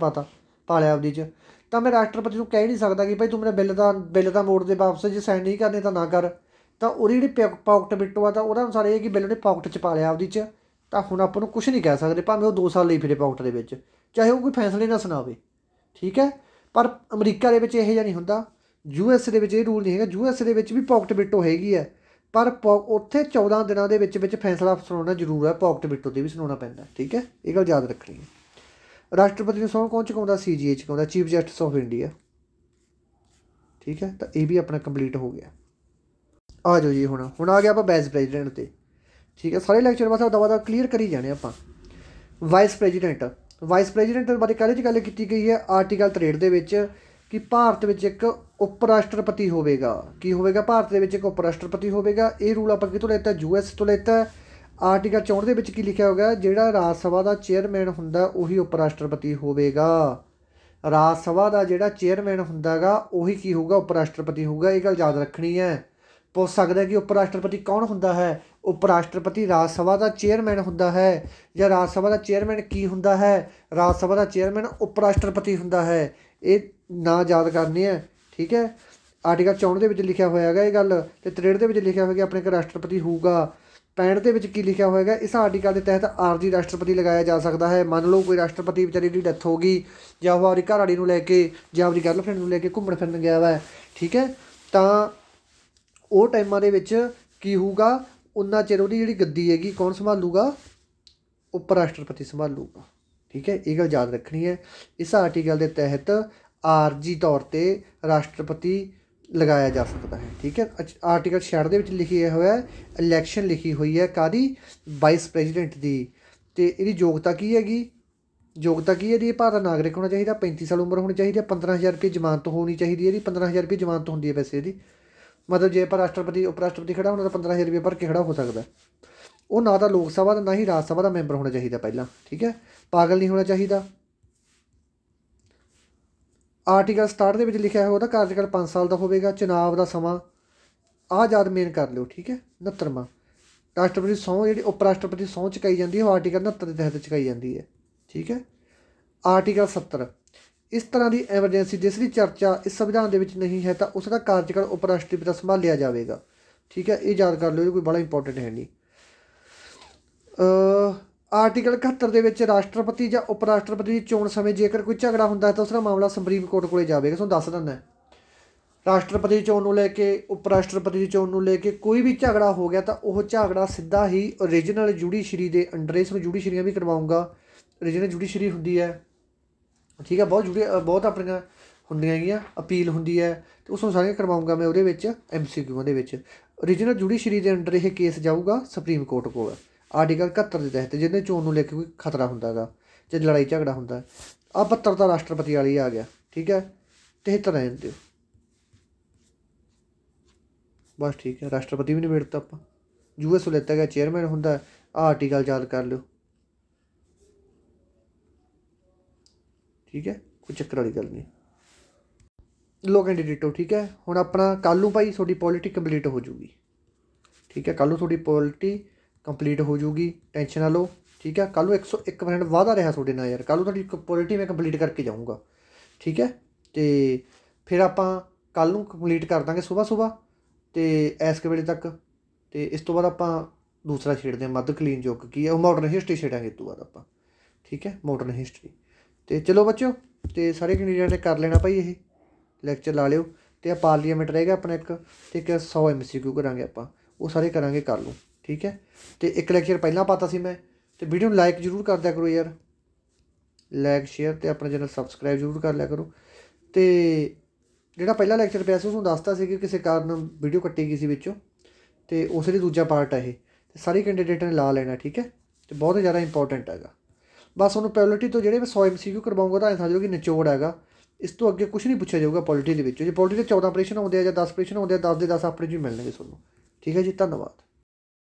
ਪਾ ਲਿਆ ਆਪਦੀ 'ਚ, ਤਾਂ ਮੈਂ ਰਾਸ਼ਟਰਪਤੀ ਨੂੰ ਕਹਿ ਨਹੀਂ ਸਕਦਾ ਕਿ ਭਾਈ ਤੂੰ ਮੇਰਾ ਬਿੱਲ ਦਾ ਮੋੜ ਦੇ ਵਾਪਸ, ਜੇ ਸਾਈਨ ਨਹੀਂ ਕਰਨੇ ਤਾਂ ਨਾ ਕਰ। ਤਾਂ ਉਹਦੀ ਜਿਹੜੀ ਪੌਕਟ ਵੀਟੋ ਆ, ਤਾਂ ਉਹਦਾ ਅਨੁਸਾਰ ਇਹ ਕਿ ਬਿੱਲ ਉਹਨੇ ਪੌਕਟ 'ਚ ਪਾ ਲਿਆ ਆਪਦੀ 'ਚ, ਤਾਂ ਹੁਣ ਆਪਾਂ ਨੂੰ ਕੁਛ ਨਹੀਂ ਕਹਿ ਸਕਦੇ, ਭਾਵੇਂ ਉਹ 2 ਸਾਲ ਲਈ ਫਿਰੇ ਪੌਕਟ ਦੇ ਵਿੱਚ, ਚਾਹੇ ਉਹ ਕੋਈ ਫੈਸਲੇ ਨਾ ਸੁਣਾਵੇ। ਠੀਕ ਹੈ, ਪਰ ਅਮਰੀਕਾ ਦੇ ਵਿੱਚ ਇਹੋ ਜਿਹਾ ਨਹੀਂ ਹੁੰਦਾ। US ਦੇ ਵਿੱਚ ਇਹ ਰੂਲ ਨਹੀਂ ਹੈਗਾ। US ਦੇ ਵਿੱਚ ਵੀ ਪੌਕਟ ਵੀਟੋ ਹੈਗੀ ਹੈ, ਪਰ ਉੱਥੇ 14 ਦਿਨਾਂ ਦੇ ਵਿੱਚ ਫੈਸਲਾ ਸੁਣਾਉਣਾ ਜ਼ਰੂਰ ਹੈ। ਪੌਕਟ ਵੀਟੋ 'ਤੇ ਵੀ ਸੁਣਾਉਣਾ ਪੈਂਦਾ। ਠੀਕ ਹੈ, ਇਹ ਗੱਲ ਯਾਦ ਰੱਖਣੀ ਹੈ। ਰਾਸ਼ਟਰਪਤੀ ਨੂੰ ਸਹੁੰ ਕੌਣ ਚੁਕਾਉਂਦਾ? CJA ਚੁਕਾਉਂਦਾ, ਚੀਫ ਜਸਟਿਸ ਆਫ ਇੰਡੀਆ। ਠੀਕ ਹੈ, ਤਾਂ ਇਹ ਵੀ ਆਪਣਾ ਕੰਪਲੀਟ ਹੋ ਗਿਆ। ਆ ਜਾਓ ਜੀ, ਹੁਣ ਆ ਗਿਆ ਆਪਾਂ ਵਾਈਸ ਪ੍ਰੈਜ਼ੀਡੈਂਟ 'ਤੇ। ਠੀਕ ਹੈ, ਸਾਰੇ ਲੈਕਚਰ ਬਸ ਦਵਾ ਕਲੀਅਰ ਕਰੀ ਜਾਣੇ ਆਪਾਂ। ਵਾਈਸ ਪ੍ਰੈਜ਼ੀਡੈਂਟ ਬਾਰੇ ਕਾਹਦੇ 'ਚ ਗੱਲ ਕੀਤੀ ਗਈ ਹੈ? ਆਰਟੀਕਲ 63 ਦੇ ਵਿੱਚ, ਕਿ ਭਾਰਤ ਵਿੱਚ ਇੱਕ ਉਪ ਰਾਸ਼ਟਰਪਤੀ ਹੋਵੇਗਾ। ਕੀ ਹੋਵੇਗਾ? ਭਾਰਤ ਦੇ ਵਿੱਚ ਇੱਕ ਉਪ ਰਾਸ਼ਟਰਪਤੀ ਹੋਵੇਗਾ। ਇਹ ਰੂਲ ਆਪਾਂ ਕਿੱਥੋਂ ਲੈਤਾ? US ਤੋਂ ਲੈਤਾ। ਆਰਟੀਕਲ 64 ਦੇ ਵਿੱਚ ਕੀ ਲਿਖਿਆ ਹੋਵੇਗਾ? ਜਿਹੜਾ ਰਾਜ ਸਭਾ ਦਾ ਚੇਅਰਮੈਨ ਹੁੰਦਾ ਉਹੀ ਉਪ ਰਾਸ਼ਟਰਪਤੀ ਹੋਵੇਗਾ। ਰਾਜ ਸਭਾ ਦਾ ਜਿਹੜਾ ਚੇਅਰਮੈਨ ਹੁੰਦਾ ਗਾ ਉਹੀ ਕੀ ਹੋਊਗਾ? ਉਪ ਰਾਸ਼ਟਰਪਤੀ ਹੋਊਗਾ। ਇਹ ਗੱਲ ਯਾਦ ਰੱਖਣੀ ਹੈ। ਪੁੱਛ ਸਕਦਾ ਕਿ ਉਪ ਰਾਸ਼ਟਰਪਤੀ ਕੌਣ ਹੁੰਦਾ ਹੈ? ਉਪ ਰਾਸ਼ਟਰਪਤੀ ਰਾਜ ਸਭਾ ਦਾ ਚੇਅਰਮੈਨ ਹੁੰਦਾ ਹੈ। ਜਾਂ ਰਾਜ ਸਭਾ ਦਾ ਚੇਅਰਮੈਨ ਕੀ ਹੁੰਦਾ ਹੈ? ਰਾਜ ਸਭਾ ਦਾ ਚੇਅਰਮੈਨ ਉਪ ਰਾਸ਼ਟਰਪਤੀ ਹੁੰਦਾ ਹੈ। ਇਹ ਨਾਂ ਯਾਦ ਕਰਨੇ ਹੈ। ਠੀਕ ਹੈ, ਆਰਟੀਕਲ 64 ਦੇ ਵਿੱਚ ਲਿਖਿਆ ਹੋਇਆ ਹੈਗਾ ਇਹ ਗੱਲ, ਅਤੇ 63 ਦੇ ਵਿੱਚ ਲਿਖਿਆ ਹੋਇਆ ਆਪਣੇ ਇੱਕ ਰਾਸ਼ਟਰਪਤੀ ਹੋਊਗਾ। 65 ਦੇ ਵਿੱਚ ਕੀ ਲਿਖਿਆ ਹੋਏਗਾ? ਇਸ ਆਰਟੀਕਲ ਦੇ ਤਹਿਤ ਆਰਜੀ ਰਾਸ਼ਟਰਪਤੀ ਲਗਾਇਆ ਜਾ ਸਕਦਾ ਹੈ। ਮੰਨ ਲਓ ਕੋਈ ਰਾਸ਼ਟਰਪਤੀ ਵਿਚਾਰੀ ਦੀ ਡੈਥ ਹੋ ਗਈ, ਜਾਂ ਉਹ ਆਪਣੀ ਘਰਵਾਲੀ ਨੂੰ ਲੈ ਕੇ ਜਾਂ ਆਪਣੀ ਗਰਲਫਰੈਂਡ ਨੂੰ ਲੈ ਕੇ ਘੁੰਮਣ ਫਿਰਨ ਗਿਆ ਵਾ। ਠੀਕ ਹੈ, ਤਾਂ ਉਹ ਟਾਈਮਾਂ ਦੇ ਵਿੱਚ ਕੀ ਹੋਊਗਾ? ਉਨਾ ਚਿਰ ਉਹਦੀ ਜਿਹੜੀ ਗੱਦੀ ਹੈਗੀ ਕੌਣ ਸੰਭਾਲੂਗਾ? ਉਪ ਰਾਸ਼ਟਰਪਤੀ ਸੰਭਾਲੂਗਾ। ਠੀਕ ਹੈ, ਇਹ ਗੱਲ ਯਾਦ ਰੱਖਣੀ ਹੈ। ਇਸ ਆਰਟੀਕਲ ਦੇ ਤਹਿਤ ਆਰਜੀ ਤੌਰ 'ਤੇ ਰਾਸ਼ਟਰਪਤੀ ਲਗਾਇਆ ਜਾ ਸਕਦਾ ਹੈ। ਠੀਕ ਹੈ, ਆਰਟੀਕਲ 66 ਦੇ ਵਿੱਚ ਲਿਖਿਆ ਹੋਇਆ ਇਲੈਕਸ਼ਨ ਲਿਖੀ ਹੋਈ ਹੈ ਕਾਹਦੀ, ਵਾਈਸ ਪ੍ਰੈਜ਼ੀਡੈਂਟ ਦੀ। ਅਤੇ ਇਹਦੀ ਯੋਗਤਾ ਕੀ ਹੈਗੀ, ਯੋਗਤਾ ਕੀ ਹੈ ਇਹਦੀ, ਭਾਰਤ ਦਾ ਨਾਗਰਿਕ ਹੋਣਾ ਚਾਹੀਦਾ, 35 ਸਾਲ ਉਮਰ ਹੋਣੀ ਚਾਹੀਦੀ ਹੈ, 15,000 ਰੁਪਏ ਜ਼ਮਾਨਤ ਹੋਣੀ ਚਾਹੀਦੀ ਹੈ ਇਹਦੀ, 15,000 ਰੁਪਏ ਜ਼ਮਾਨਤ ਹੁੰਦੀ ਹੈ ਵੈਸੇ ਇਹਦੀ, ਮਤਲਬ ਜੇ ਆਪਾਂ ਰਾਸ਼ਟਰਪਤੀ ਉਪ ਰਾਸ਼ਟਰਪਤੀ ਖੜਾ ਹੋਣਾ ਤਾਂ 15,000 ਰੁਪਏ ਭਰ ਕੇ ਖੜਾ ਹੋ ਸਕਦਾ। ਉਹ ਨਾ ਤਾਂ ਲੋਕ ਸਭਾ ਦਾ ਨਾ ਹੀ ਰਾਜ ਸਭਾ ਦਾ ਮੈਂਬਰ ਹੋਣਾ ਚਾਹੀਦਾ ਪਹਿਲਾਂ। ਠੀਕ ਹੈ, ਪਾਗਲ ਨਹੀਂ ਹੋਣਾ ਚਾਹੀਦਾ। ਆਰਟੀਕਲ 67 ਦੇ ਵਿੱਚ ਲਿਖਿਆ ਹੋਇਆ ਉਹਦਾ ਕਾਰਜਕਾਲ 5 ਸਾਲ ਦਾ ਹੋਵੇਗਾ। ਚੁਣਾਵ ਦਾ ਸਮਾਂ ਆਹ ਯਾਦ ਮੇਨ ਕਰ ਲਿਓ। ਠੀਕ ਹੈ, 69ਵਾਂ ਰਾਸ਼ਟਰਪਤੀ ਸਹੁੰ ਜਿਹੜੀ ਉਪ ਰਾਸ਼ਟਰਪਤੀ ਸਹੁੰ ਚੁਕਾਈ ਜਾਂਦੀ ਹੈ ਉਹ ਆਰਟੀਕਲ 69 ਦੇ ਤਹਿਤ ਚੁਕਾਈ ਜਾਂਦੀ ਹੈ। ਠੀਕ ਹੈ, ਆਰਟੀਕਲ 70 ਇਸ ਤਰ੍ਹਾਂ ਦੀ ਐਮਰਜੈਂਸੀ ਜਿਸ ਦੀ ਚਰਚਾ ਇਸ ਸੰਵਿਧਾਨ ਦੇ ਵਿੱਚ ਨਹੀਂ ਹੈ ਤਾਂ ਉਸ ਦਾ ਕਾਰਜਕਾਲ ਉਪ ਰਾਸ਼ਟਰਪਤੀ ਦਾ ਸੰਭਾਲਿਆ ਜਾਵੇਗਾ। ਠੀਕ ਹੈ, ਇਹ ਯਾਦ ਕਰ ਲਿਓ, ਕੋਈ ਬੜਾ ਇੰਪੋਰਟੈਂਟ ਹੈ ਨਹੀਂ। ਆਰਟੀਕਲ 71 ਦੇ ਵਿੱਚ ਰਾਸ਼ਟਰਪਤੀ ਜਾਂ ਉਪ ਰਾਸ਼ਟਰਪਤੀ ਦੀ ਚੋਣ ਸਮੇਂ ਜੇਕਰ ਕੋਈ ਝਗੜਾ ਹੁੰਦਾ ਹੈ ਤਾਂ ਉਸ ਦਾ ਮਾਮਲਾ ਸੁਪਰੀਮ ਕੋਰਟ ਕੋਲ ਜਾਵੇਗਾ। ਤੁਹਾਨੂੰ ਦੱਸ ਦਿੰਦਾ, ਰਾਸ਼ਟਰਪਤੀ ਦੀ ਚੋਣ ਨੂੰ ਲੈ ਕੇ ਉਪ ਰਾਸ਼ਟਰਪਤੀ ਦੀ ਚੋਣ ਨੂੰ ਲੈ ਕੇ ਕੋਈ ਵੀ ਝਗੜਾ ਹੋ ਗਿਆ ਤਾਂ ਉਹ ਝਗੜਾ ਸਿੱਧਾ ਹੀ ਓਰੀਜਨਲ ਜੁਡੀਸ਼ਰੀ ਦੇ ਅੰਡਰ, ਇਸ ਨੂੰ ਜੁਡੀਸ਼ਰੀਆਂ ਵੀ ਕਰਵਾਊਂਗਾ, ਓਰੀਜਨਲ ਜੁਡੀਸ਼ਰੀ ਹੁੰਦੀ ਹੈ। ਠੀਕ ਹੈ, ਬਹੁਤ ਆਪਣੀਆਂ ਹੁੰਦੀਆਂ ਹੈਗੀਆਂ, ਅਪੀਲ ਹੁੰਦੀ ਹੈ ਅਤੇ ਉਸ ਨੂੰ ਸਾਰੀਆਂ ਕਰਵਾਊਂਗਾ ਮੈਂ ਉਹਦੇ ਵਿੱਚ MCQ ਦੇ ਵਿੱਚ। ਓਰੀਜਨਲ ਜੁਡੀਸ਼ਰੀ ਦੇ ਅੰਡਰ ਇਹ ਕੇਸ ਜਾਊਗਾ ਸੁਪਰੀਮ ਕੋਰਟ ਕੋਲ ਆਰਟੀਕਲ 71 ਦੇ ਤਹਿਤ, ਜਿਹਦੇ ਚੋਣ ਨੂੰ ਲੈ ਕੇ ਕੋਈ ਖਤਰਾ ਹੁੰਦਾ ਹੈਗਾ ਜਾਂ ਲੜਾਈ ਝਗੜਾ ਹੁੰਦਾ। ਆਹ 72 ਤਾਂ ਰਾਸ਼ਟਰਪਤੀ ਵਾਲੀ ਆ ਗਿਆ। ਠੀਕ ਹੈ, 73 ਰਹਿਣ ਦਿਓ ਬਸ। ਠੀਕ ਹੈ, ਰਾਸ਼ਟਰਪਤੀ ਵੀ ਨਹੀਂ ਮਿਲਦਾ ਆਪਾਂ। US ਲੈਤਾ ਗਿਆ ਚੇਅਰਮੈਨ ਹੁੰਦਾ। ਆਹ ਆਰਟੀਕਲ ਯਾਦ ਕਰ ਲਿਓ। ਠੀਕ ਹੈ, ਕੋਈ ਚੱਕਰ ਵਾਲੀ ਗੱਲ ਨਹੀਂ। ਲੋ ਕੈਂਡੀਡੇਟੋ, ਠੀਕ ਹੈ, ਹੁਣ ਆਪਣਾ ਕੱਲ੍ਹ ਨੂੰ ਭਾਈ ਤੁਹਾਡੀ ਪੋਲਿਟੀ ਕੰਪਲੀਟ ਹੋ ਜੂਗੀ। ਠੀਕ ਹੈ, ਕੱਲ੍ਹ ਨੂੰ ਤੁਹਾਡੀ ਪੋਲਿਟੀ ਕੰਪਲੀਟ ਹੋ ਜੂਗੀ, ਟੈਨਸ਼ਨ ਨਾ ਲਓ। ਠੀਕ ਹੈ, ਕੱਲ੍ਹ ਨੂੰ 101% ਵਾਅਦਾ ਰਿਹਾ ਤੁਹਾਡੇ ਨਾਲ ਯਾਰ, ਕੱਲ੍ਹ ਨੂੰ ਤੁਹਾਡੀ ਪੋਲਿਟੀ ਮੈਂ ਕੰਪਲੀਟ ਕਰਕੇ ਜਾਊਂਗਾ। ਠੀਕ ਹੈ, ਅਤੇ ਫਿਰ ਆਪਾਂ ਕੱਲ੍ਹ ਨੂੰ ਕੰਪਲੀਟ ਕਰ ਦਾਂਗੇ ਸੁਬਾਹ ਅਤੇ ਇਸ ਕੁ ਵੇਲੇ ਤੱਕ। ਅਤੇ ਇਸ ਤੋਂ ਬਾਅਦ ਆਪਾਂ ਦੂਸਰਾ ਛੇੜਦੇ ਹਾਂ, ਮੱਧ ਕਲੀਨ ਯੁੱਗ ਕੀ ਹੈ, ਉਹ ਮਾਡਰਨ ਹਿਸਟਰੀ ਛੇੜਾਂਗੇ ਇਸ ਤੋਂ ਬਾਅਦ ਆਪਾਂ। ਠੀਕ ਹੈ, ਮਾਡਰਨ ਹਿਸਟਰੀ। ਅਤੇ ਚਲੋ ਬੱਚਿਓ, ਅਤੇ ਸਾਰੇ ਕੈਂਡੀਡੇਟ ਨੇ ਕਰ ਲੈਣਾ ਭਾਈ, ਇਹ ਲੈਕਚਰ ਲਾ ਲਿਓ। ਅਤੇ ਆ ਪਾਰਲੀਮੈਂਟ ਰਹੇਗਾ ਆਪਣਾ ਇੱਕ, ਅਤੇ ਇੱਕ 100 MCQ ਕਰਾਂਗੇ ਆਪਾਂ, ਉਹ ਸਾਰੇ ਕਰਾਂਗੇ ਕਰ ਲਓ। ਠੀਕ ਹੈ, ਅਤੇ ਇੱਕ ਲੈਕਚਰ ਪਹਿਲਾਂ ਪਾਤਾ ਸੀ ਮੈਂ। ਅਤੇ ਵੀਡੀਓ ਨੂੰ ਲਾਈਕ ਜ਼ਰੂਰ ਕਰ ਦਿਆ ਕਰੋ ਯਾਰ, ਲਾਈਕ ਸ਼ੇਅਰ, ਅਤੇ ਆਪਣਾ ਚੈਨਲ ਸਬਸਕ੍ਰਾਈਬ ਜ਼ਰੂਰ ਕਰ ਲਿਆ ਕਰੋ। ਅਤੇ ਜਿਹੜਾ ਪਹਿਲਾ ਲੈਕਚਰ ਪਿਆ ਸੀ ਉਸਨੂੰ ਦੱਸਤਾ ਸੀ ਕਿ ਕਿਸੇ ਕਾਰਨ ਵੀਡੀਓ ਕੱਟੀ ਗਈ ਸੀ ਵਿੱਚੋਂ, ਅਤੇ ਉਸ ਲਈ ਦੂਜਾ ਪਾਰਟ ਹੈ ਇਹ, ਅਤੇ ਸਾਰੇ ਕੈਂਡੀਡੇਟਾਂ ਨੇ ਲਾ ਲੈਣਾ। ਠੀਕ ਹੈ, ਅਤੇ ਬਹੁਤ ਜ਼ਿਆਦਾ ਇੰਪੋਰਟੈਂਟ ਹੈਗਾ। ਬਸ ਉਹਨੂੰ ਪੋਲਿਟੀ ਤੋਂ ਜਿਹੜੇ ਮੈਂ 100 MCQ ਕਰਵਾਊਂਗਾ ਤਾਂ ਐਂ ਸਮਝੋ ਕਿ ਨਿਚੋੜ ਹੈਗਾ, ਇਸ ਤੋਂ ਅੱਗੇ ਕੁਛ ਨਹੀਂ ਪੁੱਛਿਆ ਜਾਊਗਾ ਪੋਲਿਟੀ ਦੇ ਵਿੱਚੋਂ। ਜੇ ਪੋਲਿਟੀ ਦੇ 14 ਪ੍ਰਸ਼ਨ ਆਉਂਦੇ ਆ ਜਾਂ 10 ਪ੍ਰਸ਼ਨ ਆਉਂਦੇ ਆ, 10 ਦੇ 10 ਆਪਣੇ 'ਚ ਹੀ ਮਿਲਣਗੇ ਤੁਹਾਨੂੰ। ਠੀਕ ਹੈ ਜੀ, ਧੰਨਵਾਦ।